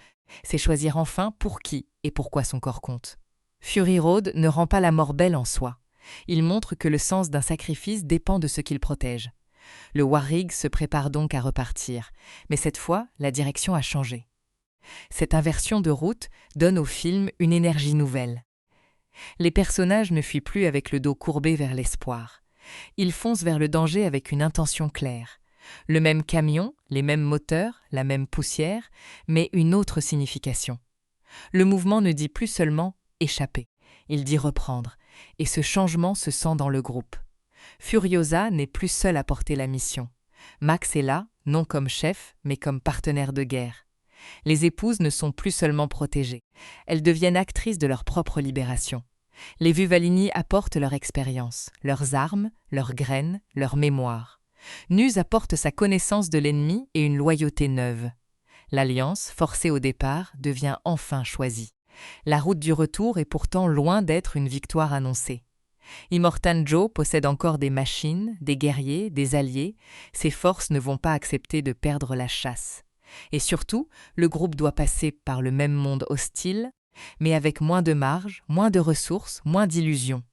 c'est choisir enfin pour qui et pourquoi son corps compte. Fury Road ne rend pas la mort belle en soi. Il montre que le sens d'un sacrifice dépend de ce qu'il protège. Le Warrig se prépare donc à repartir, mais cette fois, la direction a changé. Cette inversion de route donne au film une énergie nouvelle. Les personnages ne fuient plus avec le dos courbé vers l'espoir. Ils foncent vers le danger avec une intention claire. Le même camion, les mêmes moteurs, la même poussière, mais une autre signification. Le mouvement ne dit plus seulement « échapper », il dit « reprendre », et ce changement se sent dans le groupe. Furiosa n'est plus seule à porter la mission. Max est là, non comme chef, mais comme partenaire de guerre. Les épouses ne sont plus seulement protégées, elles deviennent actrices de leur propre libération. Les Vuvalini apportent leur expérience, leurs armes, leurs graines, leur mémoire. Nuz apporte sa connaissance de l'ennemi et une loyauté neuve. L'alliance, forcée au départ, devient enfin choisie. La route du retour est pourtant loin d'être une victoire annoncée. Immortan Joe possède encore des machines, des guerriers, des alliés. Ses forces ne vont pas accepter de perdre la chasse. Et surtout, le groupe doit passer par le même monde hostile, mais avec moins de marge, moins de ressources, moins d'illusions.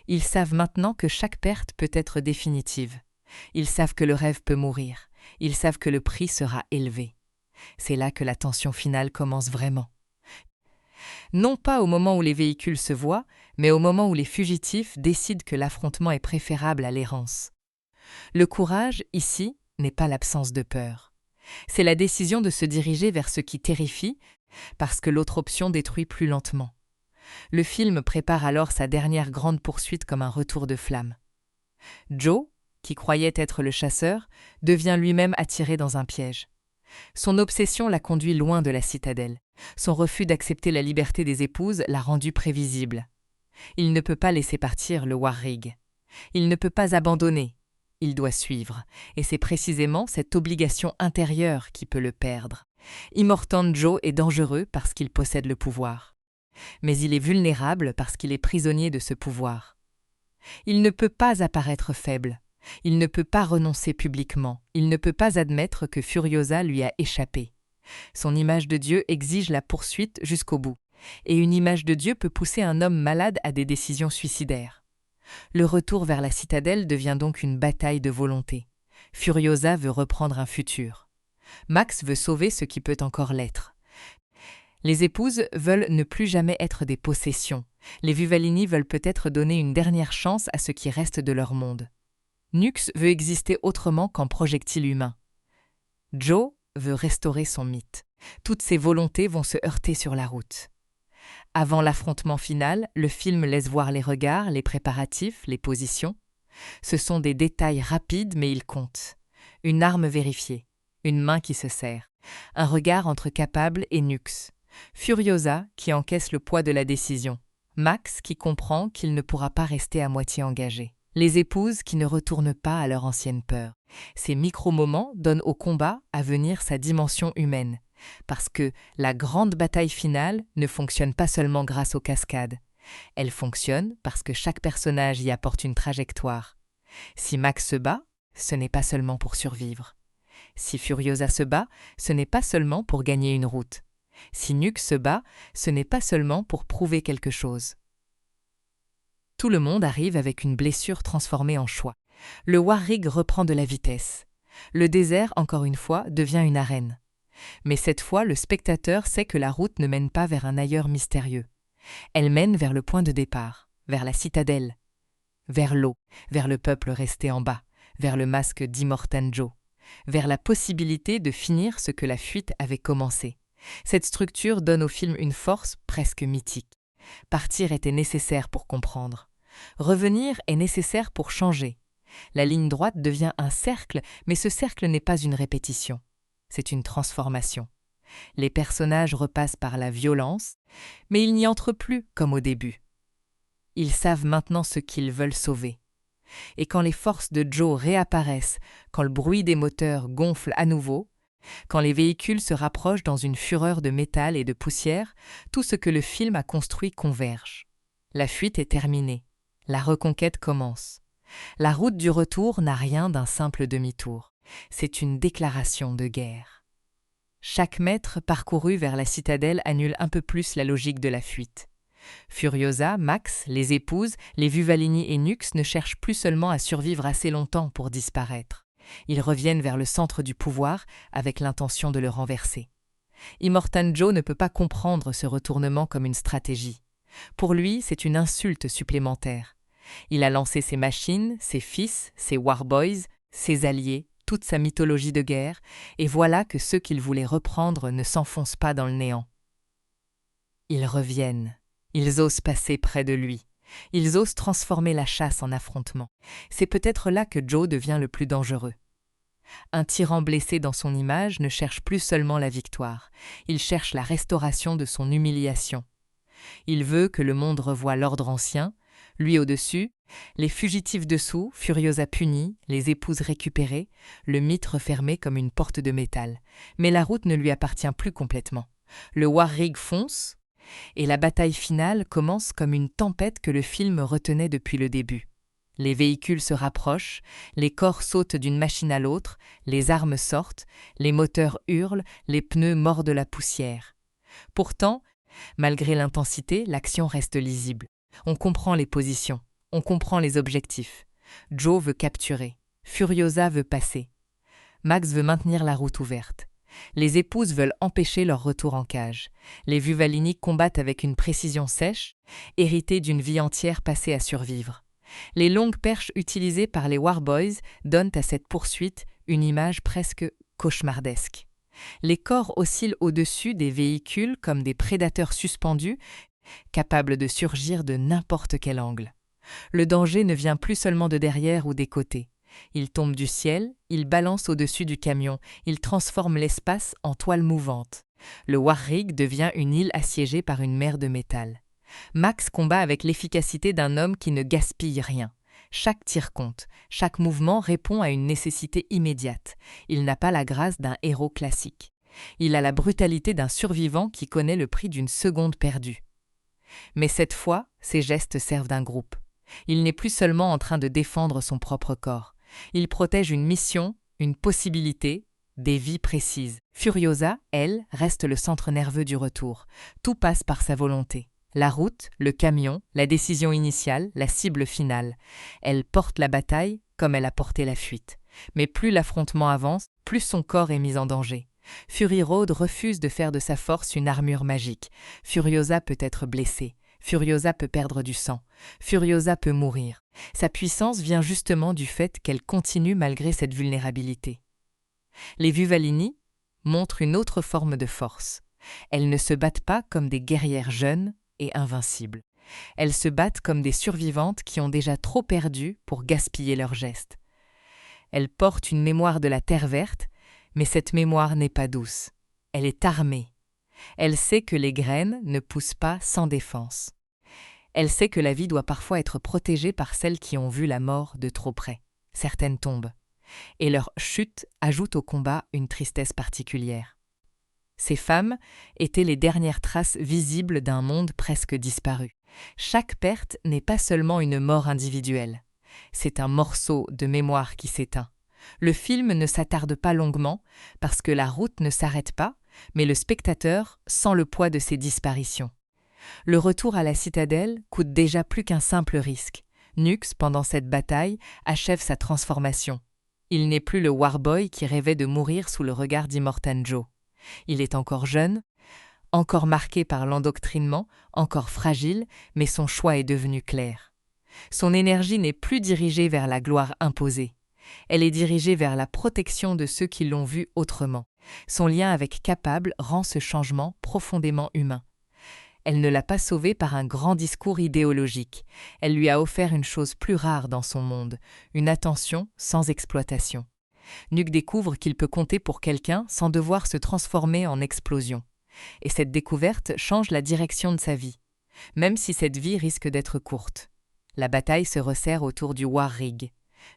Ils savent maintenant que chaque perte peut être définitive. Ils savent que le rêve peut mourir. Ils savent que le prix sera élevé. C'est là que la tension finale commence vraiment. Non pas au moment où les véhicules se voient, mais au moment où les fugitifs décident que l'affrontement est préférable à l'errance. Le courage, ici, n'est pas l'absence de peur. C'est la décision de se diriger vers ce qui terrifie, parce que l'autre option détruit plus lentement. Le film prépare alors sa dernière grande poursuite comme un retour de flamme. Joe, qui croyait être le chasseur, devient lui-même attiré dans un piège. Son obsession l'a conduit loin de la citadelle. Son refus d'accepter la liberté des épouses l'a rendu prévisible. Il ne peut pas laisser partir le Warrig. Il ne peut pas abandonner. Il doit suivre, et c'est précisément cette obligation intérieure qui peut le perdre. Immortan Joe est dangereux parce qu'il possède le pouvoir. Mais il est vulnérable parce qu'il est prisonnier de ce pouvoir. Il ne peut pas apparaître faible. Il ne peut pas renoncer publiquement. Il ne peut pas admettre que Furiosa lui a échappé. Son image de Dieu exige la poursuite jusqu'au bout. Et une image de Dieu peut pousser un homme malade à des décisions suicidaires. Le retour vers la citadelle devient donc une bataille de volonté. Furiosa veut reprendre un futur. Max veut sauver ce qui peut encore l'être. Les épouses veulent ne plus jamais être des possessions. Les Vuvalini veulent peut-être donner une dernière chance à ce qui reste de leur monde. Nux veut exister autrement qu'en projectile humain. Joe veut restaurer son mythe. Toutes ses volontés vont se heurter sur la route. Avant l'affrontement final, le film laisse voir les regards, les préparatifs, les positions. Ce sont des détails rapides, mais ils comptent. Une arme vérifiée, une main qui se serre, un regard entre Capable et Nux. Furiosa qui encaisse le poids de la décision. Max qui comprend qu'il ne pourra pas rester à moitié engagé. Les épouses qui ne retournent pas à leur ancienne peur. Ces micro-moments donnent au combat à venir sa dimension humaine. Parce que la grande bataille finale ne fonctionne pas seulement grâce aux cascades. Elle fonctionne parce que chaque personnage y apporte une trajectoire. Si Max se bat, ce n'est pas seulement pour survivre. Si Furiosa se bat, ce n'est pas seulement pour gagner une route. Si Nux se bat, ce n'est pas seulement pour prouver quelque chose. Tout le monde arrive avec une blessure transformée en choix. Le Warrig reprend de la vitesse. Le désert, encore une fois, devient une arène. Mais cette fois, le spectateur sait que la route ne mène pas vers un ailleurs mystérieux. Elle mène vers le point de départ, vers la citadelle, vers l'eau, vers le peuple resté en bas, vers le masque d'Immortan Joe, vers la possibilité de finir ce que la fuite avait commencé. Cette structure donne au film une force presque mythique. Partir était nécessaire pour comprendre. Revenir est nécessaire pour changer. La ligne droite devient un cercle, mais ce cercle n'est pas une répétition. C'est une transformation. Les personnages repassent par la violence, mais ils n'y entrent plus comme au début. Ils savent maintenant ce qu'ils veulent sauver. Et quand les forces de Joe réapparaissent, quand le bruit des moteurs gonfle à nouveau, quand les véhicules se rapprochent dans une fureur de métal et de poussière, tout ce que le film a construit converge. La fuite est terminée. La reconquête commence. La route du retour n'a rien d'un simple demi-tour. C'est une déclaration de guerre. Chaque mètre parcouru vers la citadelle annule un peu plus la logique de la fuite. Furiosa, Max, les épouses, les Vuvalini et Nux ne cherchent plus seulement à survivre assez longtemps pour disparaître. Ils reviennent vers le centre du pouvoir avec l'intention de le renverser. Immortan Joe ne peut pas comprendre ce retournement comme une stratégie. Pour lui, c'est une insulte supplémentaire. Il a lancé ses machines, ses fils, ses warboys, ses alliés, toute sa mythologie de guerre, et voilà que ceux qu'il voulait reprendre ne s'enfoncent pas dans le néant. Ils reviennent. Ils osent passer près de lui. Ils osent transformer la chasse en affrontement. C'est peut-être là que Joe devient le plus dangereux. Un tyran blessé dans son image ne cherche plus seulement la victoire. Il cherche la restauration de son humiliation. Il veut que le monde revoie l'ordre ancien, lui au-dessus, les fugitifs dessous, Furiosa punie, les épouses récupérées, le mythe refermé comme une porte de métal. Mais la route ne lui appartient plus complètement. Le Warrig fonce, et la bataille finale commence comme une tempête que le film retenait depuis le début. Les véhicules se rapprochent, les corps sautent d'une machine à l'autre, les armes sortent, les moteurs hurlent, les pneus mordent la poussière. Pourtant, malgré l'intensité, l'action reste lisible. On comprend les positions, on comprend les objectifs. Joe veut capturer, Furiosa veut passer. Max veut maintenir la route ouverte. Les épouses veulent empêcher leur retour en cage. Les Vuvalini combattent avec une précision sèche, héritée d'une vie entière passée à survivre. Les longues perches utilisées par les Warboys donnent à cette poursuite une image presque cauchemardesque. Les corps oscillent au-dessus des véhicules comme des prédateurs suspendus, capables de surgir de n'importe quel angle. Le danger ne vient plus seulement de derrière ou des côtés. Il tombe du ciel, il balance au-dessus du camion, il transforme l'espace en toile mouvante. Le Warrig devient une île assiégée par une mer de métal. Max combat avec l'efficacité d'un homme qui ne gaspille rien. Chaque tir compte, chaque mouvement répond à une nécessité immédiate. Il n'a pas la grâce d'un héros classique. Il a la brutalité d'un survivant qui connaît le prix d'une seconde perdue. Mais cette fois, ses gestes servent d'un groupe. Il n'est plus seulement en train de défendre son propre corps. Il protège une mission, une possibilité, des vies précises. Furiosa, elle, reste le centre nerveux du retour. Tout passe par sa volonté. La route, le camion, la décision initiale, la cible finale. Elle porte la bataille comme elle a porté la fuite. Mais plus l'affrontement avance, plus son corps est mis en danger. Fury Road refuse de faire de sa force une armure magique. Furiosa peut être blessée. Furiosa peut perdre du sang. Furiosa peut mourir. Sa puissance vient justement du fait qu'elle continue malgré cette vulnérabilité. Les Vuvalini montrent une autre forme de force. Elles ne se battent pas comme des guerrières jeunes et invincibles. Elles se battent comme des survivantes qui ont déjà trop perdu pour gaspiller leurs gestes. Elles portent une mémoire de la terre verte, mais cette mémoire n'est pas douce. Elle est armée. Elle sait que les graines ne poussent pas sans défense. Elle sait que la vie doit parfois être protégée par celles qui ont vu la mort de trop près. Certaines tombent. Et leur chute ajoute au combat une tristesse particulière. Ces femmes étaient les dernières traces visibles d'un monde presque disparu. Chaque perte n'est pas seulement une mort individuelle. C'est un morceau de mémoire qui s'éteint. Le film ne s'attarde pas longuement parce que la route ne s'arrête pas, mais le spectateur sent le poids de ces disparitions. Le retour à la citadelle coûte déjà plus qu'un simple risque. Nux, pendant cette bataille, achève sa transformation. Il n'est plus le Warboy qui rêvait de mourir sous le regard d'Immortan Joe. Il est encore jeune, encore marqué par l'endoctrinement, encore fragile, mais son choix est devenu clair. Son énergie n'est plus dirigée vers la gloire imposée. Elle est dirigée vers la protection de ceux qui l'ont vu autrement. Son lien avec Capable rend ce changement profondément humain. Elle ne l'a pas sauvé par un grand discours idéologique. Elle lui a offert une chose plus rare dans son monde, une attention sans exploitation. Nuke découvre qu'il peut compter pour quelqu'un sans devoir se transformer en explosion. Et cette découverte change la direction de sa vie, même si cette vie risque d'être courte. La bataille se resserre autour du War Rig.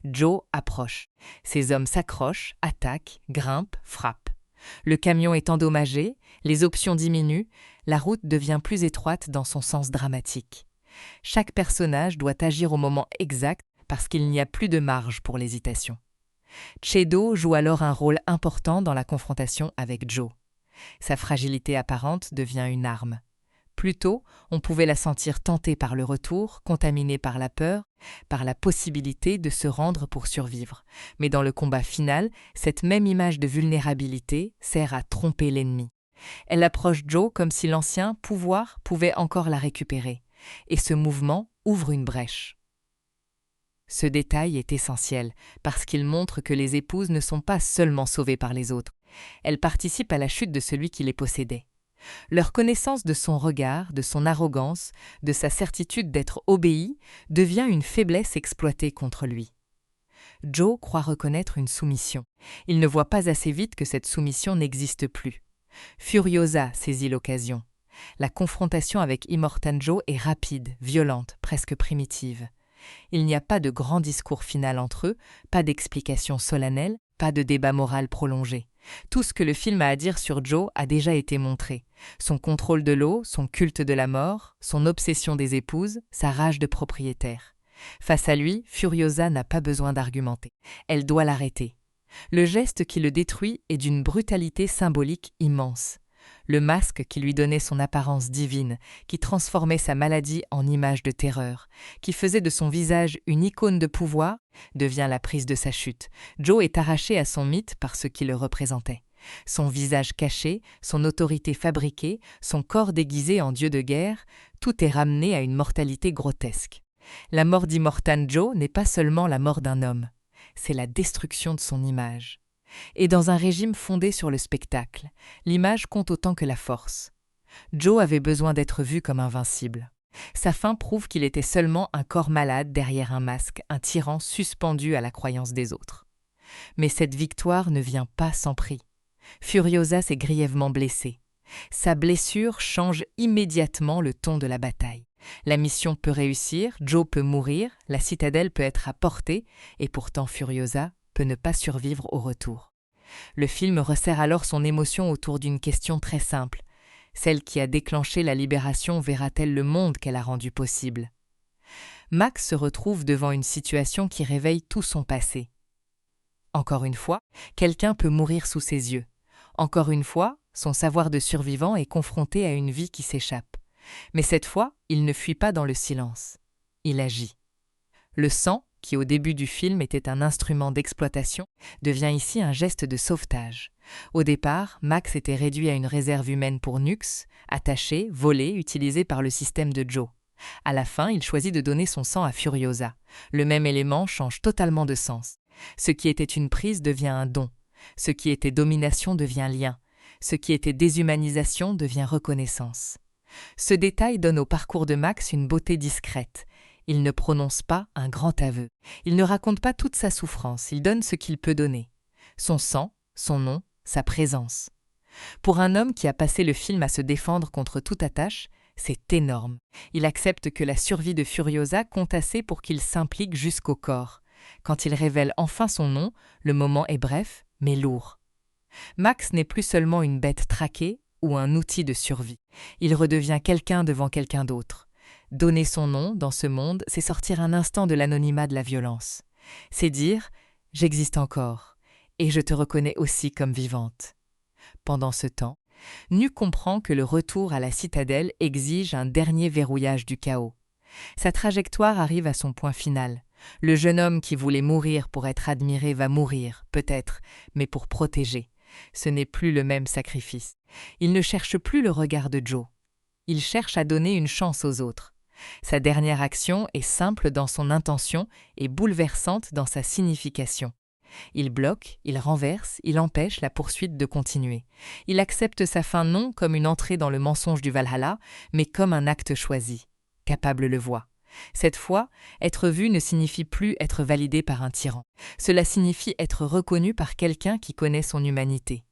Joe approche. Ses hommes s'accrochent, attaquent, grimpent, frappent. Le camion est endommagé, les options diminuent, la route devient plus étroite dans son sens dramatique. Chaque personnage doit agir au moment exact parce qu'il n'y a plus de marge pour l'hésitation. Chedo joue alors un rôle important dans la confrontation avec Joe. Sa fragilité apparente devient une arme. Plus tôt, on pouvait la sentir tentée par le retour, contaminée par la peur, par la possibilité de se rendre pour survivre. Mais dans le combat final, cette même image de vulnérabilité sert à tromper l'ennemi. Elle approche Joe comme si l'ancien pouvoir pouvait encore la récupérer. Et ce mouvement ouvre une brèche. Ce détail est essentiel parce qu'il montre que les épouses ne sont pas seulement sauvées par les autres. Elles participent à la chute de celui qui les possédait. Leur connaissance de son regard, de son arrogance, de sa certitude d'être obéi, devient une faiblesse exploitée contre lui. Joe croit reconnaître une soumission. Il ne voit pas assez vite que cette soumission n'existe plus. Furiosa saisit l'occasion. La confrontation avec Immortan Joe est rapide, violente, presque primitive. Il n'y a pas de grand discours final entre eux, pas d'explication solennelle, pas de débat moral prolongé. Tout ce que le film a à dire sur Joe a déjà été montré. Son contrôle de l'eau, son culte de la mort, son obsession des épouses, sa rage de propriétaire. Face à lui, Furiosa n'a pas besoin d'argumenter. Elle doit l'arrêter. Le geste qui le détruit est d'une brutalité symbolique immense. Le masque qui lui donnait son apparence divine, qui transformait sa maladie en image de terreur, qui faisait de son visage une icône de pouvoir, devient la prise de sa chute. Joe est arraché à son mythe par ce qui le représentait. Son visage caché, son autorité fabriquée, son corps déguisé en dieu de guerre, tout est ramené à une mortalité grotesque. La mort d'Immortan Joe n'est pas seulement la mort d'un homme, c'est la destruction de son image. Et dans un régime fondé sur le spectacle, l'image compte autant que la force. Joe avait besoin d'être vu comme invincible. Sa fin prouve qu'il était seulement un corps malade derrière un masque, un tyran suspendu à la croyance des autres. Mais cette victoire ne vient pas sans prix. Furiosa s'est grièvement blessée. Sa blessure change immédiatement le ton de la bataille. La mission peut réussir, Joe peut mourir, la citadelle peut être à portée, et pourtant Furiosa peut ne pas survivre au retour. Le film resserre alors son émotion autour d'une question très simple. Celle qui a déclenché la libération verra-t-elle le monde qu'elle a rendu possible? Max se retrouve devant une situation qui réveille tout son passé. Encore une fois, quelqu'un peut mourir sous ses yeux. Encore une fois, son savoir de survivant est confronté à une vie qui s'échappe. Mais cette fois, il ne fuit pas dans le silence. Il agit. Le sang qui au début du film était un instrument d'exploitation, devient ici un geste de sauvetage. Au départ, Max était réduit à une réserve humaine pour Nux, attaché, volé, utilisé par le système de Joe. À la fin, il choisit de donner son sang à Furiosa. Le même élément change totalement de sens. Ce qui était une prise devient un don. Ce qui était domination devient lien. Ce qui était déshumanisation devient reconnaissance. Ce détail donne au parcours de Max une beauté discrète. Il ne prononce pas un grand aveu. Il ne raconte pas toute sa souffrance, il donne ce qu'il peut donner. Son sang, son nom, sa présence. Pour un homme qui a passé le film à se défendre contre toute attache, c'est énorme. Il accepte que la survie de Furiosa compte assez pour qu'il s'implique jusqu'au corps. Quand il révèle enfin son nom, le moment est bref, mais lourd. Max n'est plus seulement une bête traquée ou un outil de survie. Il redevient quelqu'un devant quelqu'un d'autre. Donner son nom dans ce monde, c'est sortir un instant de l'anonymat de la violence. C'est dire « j'existe encore, et je te reconnais aussi comme vivante ». Pendant ce temps, Nu comprend que le retour à la citadelle exige un dernier verrouillage du chaos. Sa trajectoire arrive à son point final. Le jeune homme qui voulait mourir pour être admiré va mourir, peut-être, mais pour protéger. Ce n'est plus le même sacrifice. Il ne cherche plus le regard de Joe. Il cherche à donner une chance aux autres. Sa dernière action est simple dans son intention et bouleversante dans sa signification. Il bloque, il renverse, il empêche la poursuite de continuer. Il accepte sa fin non comme une entrée dans le mensonge du Valhalla, mais comme un acte choisi. Capable le voit. Cette fois, être vu ne signifie plus être validé par un tyran. Cela signifie être reconnu par quelqu'un qui connaît son humanité.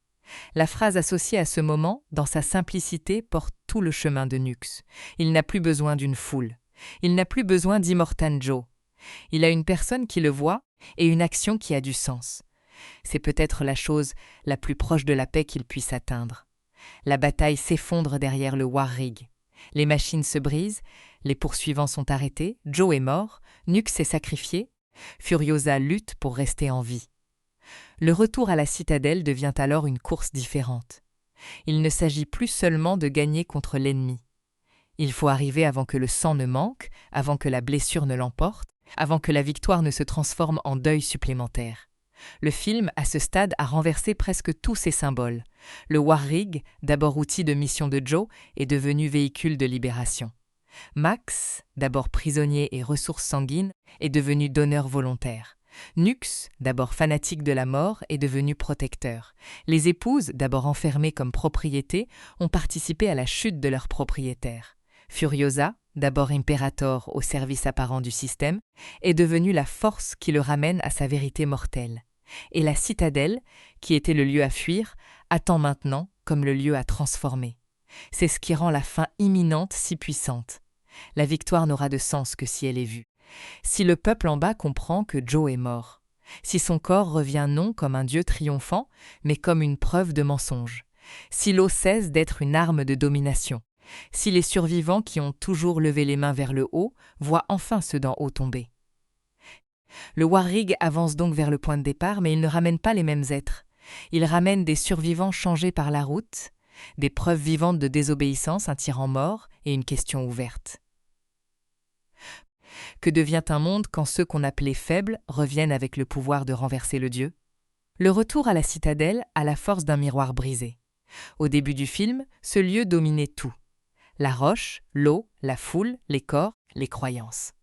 La phrase associée à ce moment, dans sa simplicité, porte tout le chemin de Nux. Il n'a plus besoin d'une foule. Il n'a plus besoin d'Immortan Joe. Il a une personne qui le voit et une action qui a du sens. C'est peut-être la chose la plus proche de la paix qu'il puisse atteindre. La bataille s'effondre derrière le Warrig. Les machines se brisent, les poursuivants sont arrêtés, Joe est mort, Nux est sacrifié, Furiosa lutte pour rester en vie. Le retour à la citadelle devient alors une course différente. Il ne s'agit plus seulement de gagner contre l'ennemi. Il faut arriver avant que le sang ne manque, avant que la blessure ne l'emporte, avant que la victoire ne se transforme en deuil supplémentaire. Le film, à ce stade, a renversé presque tous ses symboles. Le Warrig, d'abord outil de mission de Joe, est devenu véhicule de libération. Max, d'abord prisonnier et ressource sanguine, est devenu donneur volontaire. Nux, d'abord fanatique de la mort, est devenu protecteur. Les épouses, d'abord enfermées comme propriétés, ont participé à la chute de leur propriétaire. Furiosa, d'abord impérator au service apparent du système, est devenue la force qui le ramène à sa vérité mortelle. Et la citadelle, qui était le lieu à fuir, attend maintenant comme le lieu à transformer. C'est ce qui rend la fin imminente si puissante. La victoire n'aura de sens que si elle est vue. Si le peuple en bas comprend que Joe est mort, si son corps revient non comme un dieu triomphant, mais comme une preuve de mensonge, si l'eau cesse d'être une arme de domination, si les survivants qui ont toujours levé les mains vers le haut voient enfin ceux d'en haut tomber. Le Warrig avance donc vers le point de départ, mais il ne ramène pas les mêmes êtres. Il ramène des survivants changés par la route, des preuves vivantes de désobéissance, un tyran mort et une question ouverte. Que devient un monde quand ceux qu'on appelait faibles reviennent avec le pouvoir de renverser le dieu? Le retour à la citadelle a la force d'un miroir brisé. Au début du film, ce lieu dominait tout. La roche, l'eau, la foule, les corps, les croyances.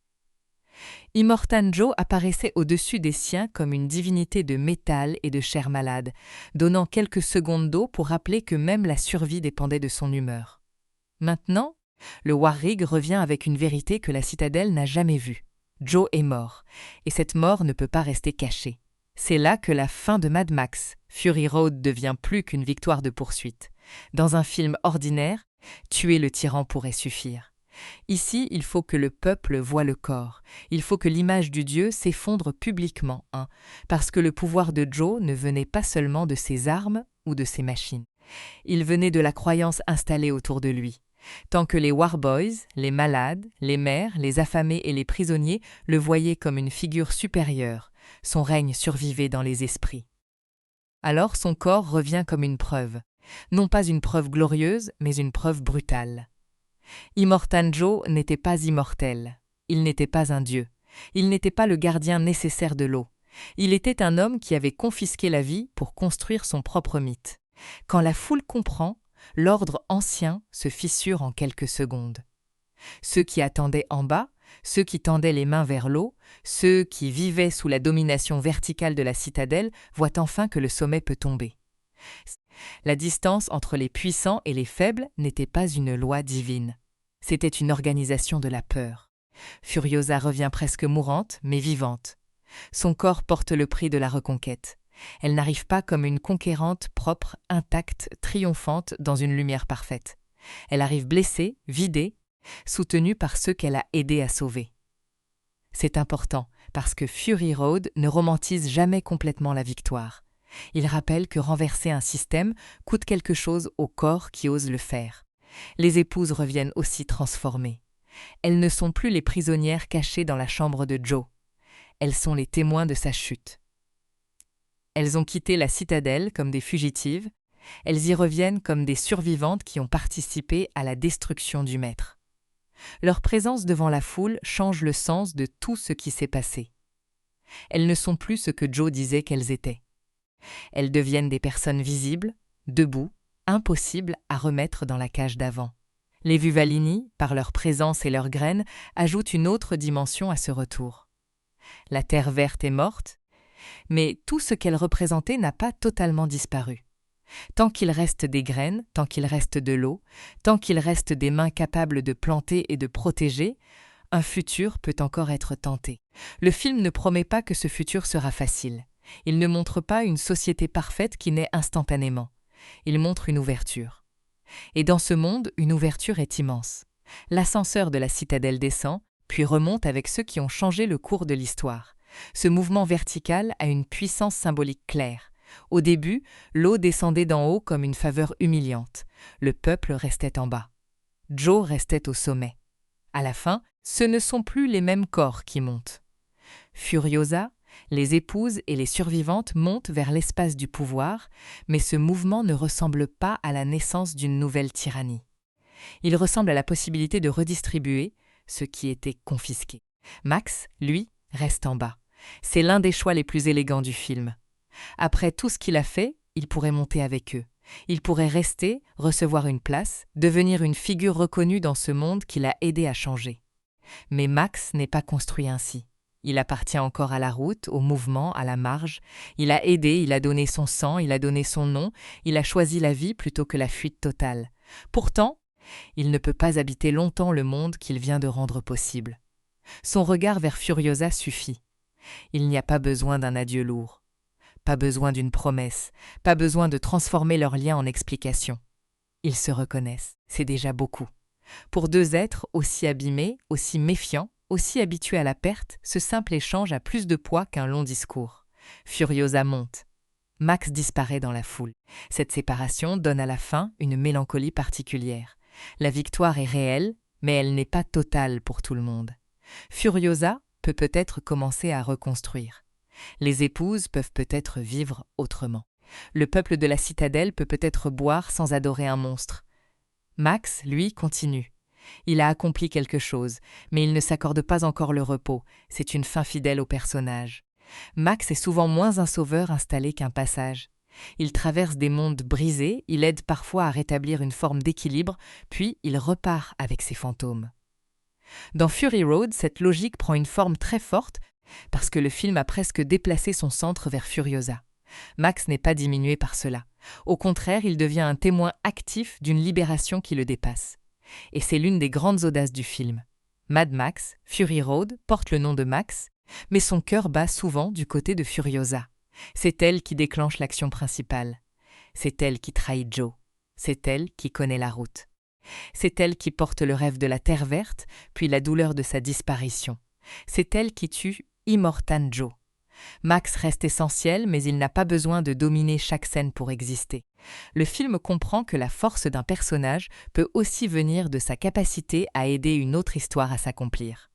Immortan Joe apparaissait au-dessus des siens comme une divinité de métal et de chair malade, donnant quelques secondes d'eau pour rappeler que même la survie dépendait de son humeur. Maintenant, le Warrig revient avec une vérité que la citadelle n'a jamais vue. Joe est mort, et cette mort ne peut pas rester cachée. C'est là que la fin de Mad Max, Fury Road devient plus qu'une victoire de poursuite. Dans un film ordinaire, tuer le tyran pourrait suffire. Ici, il faut que le peuple voie le corps. Il faut que l'image du dieu s'effondre publiquement, parce que le pouvoir de Joe ne venait pas seulement de ses armes ou de ses machines. Il venait de la croyance installée autour de lui. Tant que les Warboys, les malades, les mères, les affamés et les prisonniers le voyaient comme une figure supérieure, son règne survivait dans les esprits. Alors son corps revient comme une preuve, non pas une preuve glorieuse, mais une preuve brutale. Immortan Joe n'était pas immortel, il n'était pas un dieu, Il n'était pas le gardien nécessaire de l'eau. Il était un homme qui avait confisqué la vie pour construire son propre mythe. Quand la foule comprend, l'ordre ancien se fissure en quelques secondes. Ceux qui attendaient en bas, ceux qui tendaient les mains vers l'eau, ceux qui vivaient sous la domination verticale de la citadelle voient enfin que le sommet peut tomber. La distance entre les puissants et les faibles n'était pas une loi divine. C'était une organisation de la peur. Furiosa revient presque mourante, mais vivante. Son corps porte le prix de la reconquête. Elle n'arrive pas comme une conquérante propre, intacte, triomphante dans une lumière parfaite. Elle arrive blessée, vidée, soutenue par ceux qu'elle a aidé à sauver. C'est important, parce que Fury Road ne romantise jamais complètement la victoire. Il rappelle que renverser un système coûte quelque chose au corps qui ose le faire. Les épouses reviennent aussi transformées. Elles ne sont plus les prisonnières cachées dans la chambre de Joe. Elles sont les témoins de sa chute. Elles ont quitté la citadelle comme des fugitives. Elles y reviennent comme des survivantes qui ont participé à la destruction du maître. Leur présence devant la foule change le sens de tout ce qui s'est passé. Elles ne sont plus ce que Joe disait qu'elles étaient. Elles deviennent des personnes visibles, debout, impossibles à remettre dans la cage d'avant. Les Vuvalini, par leur présence et leurs graines, ajoutent une autre dimension à ce retour. La terre verte est morte, mais tout ce qu'elle représentait n'a pas totalement disparu. Tant qu'il reste des graines, tant qu'il reste de l'eau, tant qu'il reste des mains capables de planter et de protéger, un futur peut encore être tenté. Le film ne promet pas que ce futur sera facile. Il ne montre pas une société parfaite qui naît instantanément. Il montre une ouverture. Et dans ce monde, une ouverture est immense. L'ascenseur de la citadelle descend, puis remonte avec ceux qui ont changé le cours de l'histoire. Ce mouvement vertical a une puissance symbolique claire. Au début, l'eau descendait d'en haut comme une faveur humiliante. Le peuple restait en bas. Joe restait au sommet. À la fin, ce ne sont plus les mêmes corps qui montent. Furiosa, les épouses et les survivantes montent vers l'espace du pouvoir, mais ce mouvement ne ressemble pas à la naissance d'une nouvelle tyrannie. Il ressemble à la possibilité de redistribuer ce qui était confisqué. Max, lui, reste en bas. C'est l'un des choix les plus élégants du film. Après tout ce qu'il a fait, il pourrait monter avec eux. Il pourrait rester, recevoir une place, devenir une figure reconnue dans ce monde qu'il a aidé à changer. Mais Max n'est pas construit ainsi. Il appartient encore à la route, au mouvement, à la marge. Il a aidé, il a donné son sang, il a donné son nom, il a choisi la vie plutôt que la fuite totale. Pourtant, il ne peut pas habiter longtemps le monde qu'il vient de rendre possible. Son regard vers Furiosa suffit. Il n'y a pas besoin d'un adieu lourd. Pas besoin d'une promesse, pas besoin de transformer leur lien en explication. Ils se reconnaissent, c'est déjà beaucoup. Pour deux êtres aussi abîmés, aussi méfiants, aussi habitués à la perte, ce simple échange a plus de poids qu'un long discours. Furiosa monte. Max disparaît dans la foule. Cette séparation donne à la fin une mélancolie particulière. La victoire est réelle, mais elle n'est pas totale pour tout le monde. Furiosa peut peut-être commencer à reconstruire. Les épouses peuvent peut-être vivre autrement. Le peuple de la citadelle peut peut-être boire sans adorer un monstre. Max, lui, continue. Il a accompli quelque chose, mais il ne s'accorde pas encore le repos. C'est une fin fidèle au personnage. Max est souvent moins un sauveur installé qu'un passage. Il traverse des mondes brisés, il aide parfois à rétablir une forme d'équilibre, puis il repart avec ses fantômes. Dans Fury Road, cette logique prend une forme très forte parce que le film a presque déplacé son centre vers Furiosa. Max n'est pas diminué par cela. Au contraire, il devient un témoin actif d'une libération qui le dépasse. Et c'est l'une des grandes audaces du film. Mad Max, Fury Road, porte le nom de Max, mais son cœur bat souvent du côté de Furiosa. C'est elle qui déclenche l'action principale. C'est elle qui trahit Joe. C'est elle qui connaît la route. C'est elle qui porte le rêve de la Terre verte, puis la douleur de sa disparition. C'est elle qui tue Immortan Joe. Max reste essentiel, mais il n'a pas besoin de dominer chaque scène pour exister. Le film comprend que la force d'un personnage peut aussi venir de sa capacité à aider une autre histoire à s'accomplir.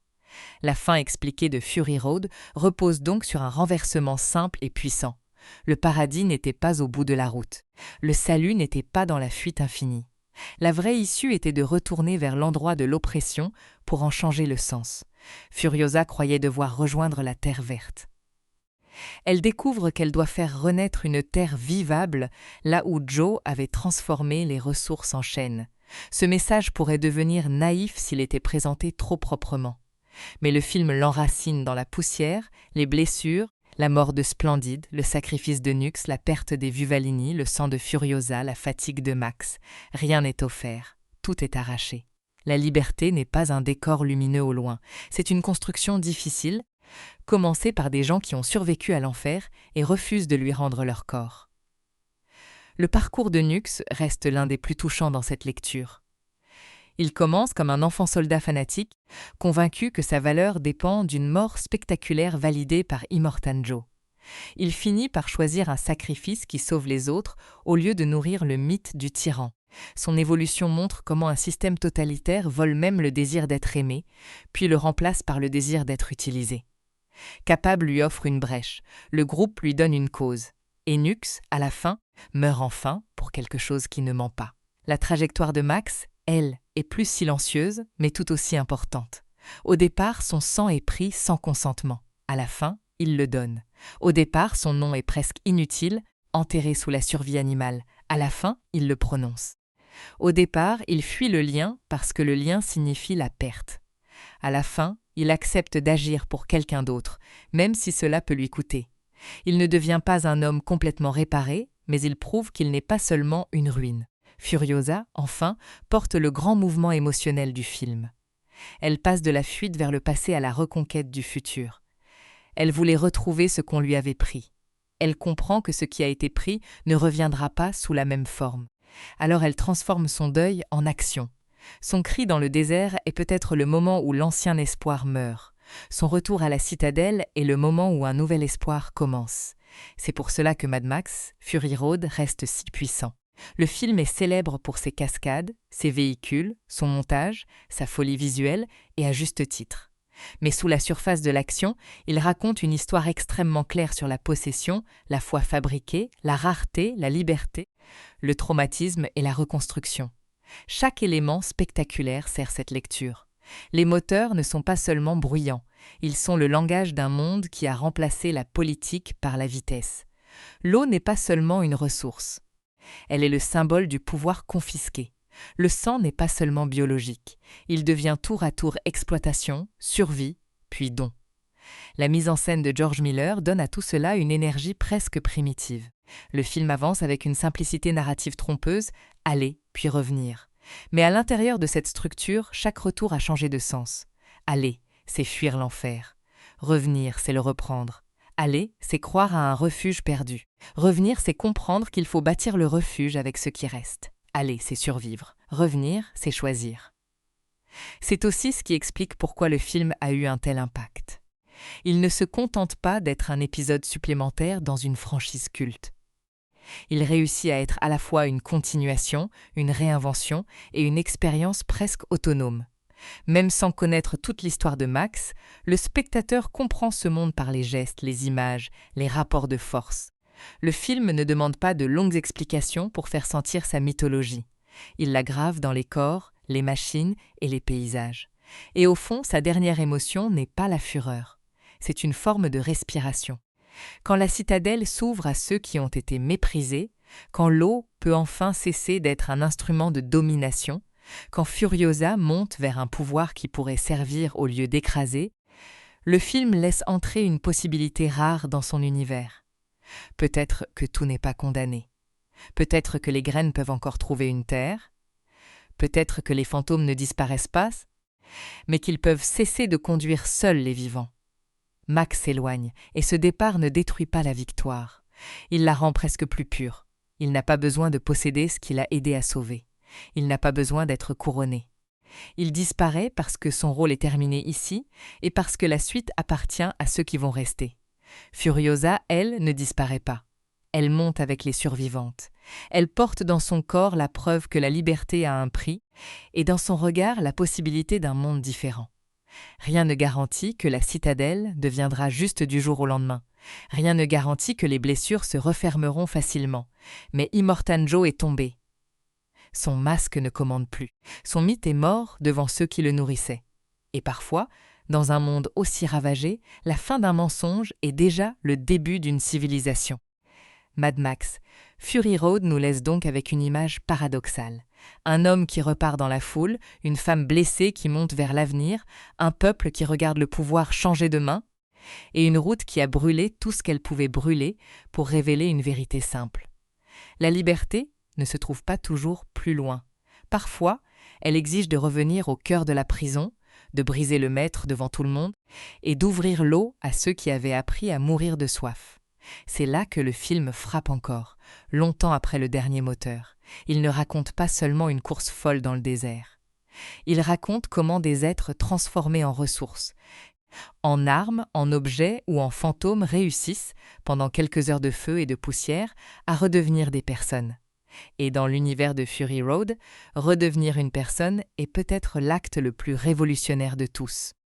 La fin expliquée de Fury Road repose donc sur un renversement simple et puissant. Le paradis n'était pas au bout de la route. Le salut n'était pas dans la fuite infinie. La vraie issue était de retourner vers l'endroit de l'oppression pour en changer le sens. Furiosa croyait devoir rejoindre la Terre verte. Elle découvre qu'elle doit faire renaître une terre vivable là où Joe avait transformé les ressources en chêne. Ce message pourrait devenir naïf s'il était présenté trop proprement. Mais le film l'enracine dans la poussière, les blessures, la mort de Splendide, le sacrifice de Nux, la perte des Vuvalini, le sang de Furiosa, la fatigue de Max. Rien n'est offert, tout est arraché. La liberté n'est pas un décor lumineux au loin, c'est une construction difficile, commencée par des gens qui ont survécu à l'enfer et refusent de lui rendre leur corps. Le parcours de Nux reste l'un des plus touchants dans cette lecture. Il commence comme un enfant soldat fanatique, convaincu que sa valeur dépend d'une mort spectaculaire validée par Immortan Joe. Il finit par choisir un sacrifice qui sauve les autres au lieu de nourrir le mythe du tyran. Son évolution montre comment un système totalitaire vole même le désir d'être aimé, puis le remplace par le désir d'être utilisé. Capable lui offre une brèche, le groupe lui donne une cause, et Nux, à la fin, meurt enfin pour quelque chose qui ne ment pas. La trajectoire de Max, elle, est plus silencieuse, mais tout aussi importante. Au départ, son sang est pris sans consentement. À la fin, il le donne. Au départ, son nom est presque inutile, enterré sous la survie animale. À la fin, il le prononce. Au départ, il fuit le lien parce que le lien signifie la perte. À la fin, il accepte d'agir pour quelqu'un d'autre, même si cela peut lui coûter. Il ne devient pas un homme complètement réparé, mais il prouve qu'il n'est pas seulement une ruine. Furiosa, enfin, porte le grand mouvement émotionnel du film. Elle passe de la fuite vers le passé à la reconquête du futur. Elle voulait retrouver ce qu'on lui avait pris. Elle comprend que ce qui a été pris ne reviendra pas sous la même forme. Alors elle transforme son deuil en action. Son cri dans le désert est peut-être le moment où l'ancien espoir meurt. Son retour à la citadelle est le moment où un nouvel espoir commence. C'est pour cela que Mad Max, Fury Road reste si puissant. Le film est célèbre pour ses cascades, ses véhicules, son montage, sa folie visuelle et à juste titre. Mais sous la surface de l'action, il raconte une histoire extrêmement claire sur la possession, la foi fabriquée, la rareté, la liberté, le traumatisme et la reconstruction. Chaque élément spectaculaire sert cette lecture. Les moteurs ne sont pas seulement bruyants, ils sont le langage d'un monde qui a remplacé la politique par la vitesse. L'eau n'est pas seulement une ressource. Elle est le symbole du pouvoir confisqué. Le sang n'est pas seulement biologique. Il devient tour à tour exploitation, survie, puis don. La mise en scène de George Miller donne à tout cela une énergie presque primitive. Le film avance avec une simplicité narrative trompeuse, aller puis revenir. Mais à l'intérieur de cette structure, chaque retour a changé de sens. Aller, c'est fuir l'enfer. Revenir, c'est le reprendre. Aller, c'est croire à un refuge perdu. Revenir, c'est comprendre qu'il faut bâtir le refuge avec ce qui reste. Aller, c'est survivre. Revenir, c'est choisir. C'est aussi ce qui explique pourquoi le film a eu un tel impact. Il ne se contente pas d'être un épisode supplémentaire dans une franchise culte. Il réussit à être à la fois une continuation, une réinvention et une expérience presque autonome. Même sans connaître toute l'histoire de Max, le spectateur comprend ce monde par les gestes, les images, les rapports de force. Le film ne demande pas de longues explications pour faire sentir sa mythologie. Il la grave dans les corps, les machines et les paysages. Et au fond, sa dernière émotion n'est pas la fureur. C'est une forme de respiration. Quand la citadelle s'ouvre à ceux qui ont été méprisés, quand l'eau peut enfin cesser d'être un instrument de domination, quand Furiosa monte vers un pouvoir qui pourrait servir au lieu d'écraser, le film laisse entrer une possibilité rare dans son univers. Peut-être que tout n'est pas condamné. Peut-être que les graines peuvent encore trouver une terre. Peut-être que les fantômes ne disparaissent pas, mais qu'ils peuvent cesser de conduire seuls les vivants. Max s'éloigne, et ce départ ne détruit pas la victoire. Il la rend presque plus pure. Il n'a pas besoin de posséder ce qu'il a aidé à sauver. Il n'a pas besoin d'être couronné. Il disparaît parce que son rôle est terminé ici et parce que la suite appartient à ceux qui vont rester. Furiosa, elle, ne disparaît pas. Elle monte avec les survivantes. Elle porte dans son corps la preuve que la liberté a un prix et dans son regard la possibilité d'un monde différent. Rien ne garantit que la citadelle deviendra juste du jour au lendemain. Rien ne garantit que les blessures se refermeront facilement. Mais Immortan Joe est tombé. Son masque ne commande plus. Son mythe est mort devant ceux qui le nourrissaient. Et parfois, Dans un monde aussi ravagé, la fin d'un mensonge est déjà le début d'une civilisation. Mad Max, Fury Road nous laisse donc avec une image paradoxale. Un homme qui repart dans la foule, une femme blessée qui monte vers l'avenir, un peuple qui regarde le pouvoir changer de main, et une route qui a brûlé tout ce qu'elle pouvait brûler pour révéler une vérité simple. La liberté ne se trouve pas toujours plus loin. Parfois, elle exige de revenir au cœur de la prison, de briser le maître devant tout le monde et d'ouvrir l'eau à ceux qui avaient appris à mourir de soif. C'est là que le film frappe encore, longtemps après le dernier moteur. Il ne raconte pas seulement une course folle dans le désert. Il raconte comment des êtres transformés en ressources, en armes, en objets ou en fantômes réussissent, pendant quelques heures de feu et de poussière, à redevenir des personnes. Et dans l'univers de Fury Road, redevenir une personne est peut-être l'acte le plus révolutionnaire de tous.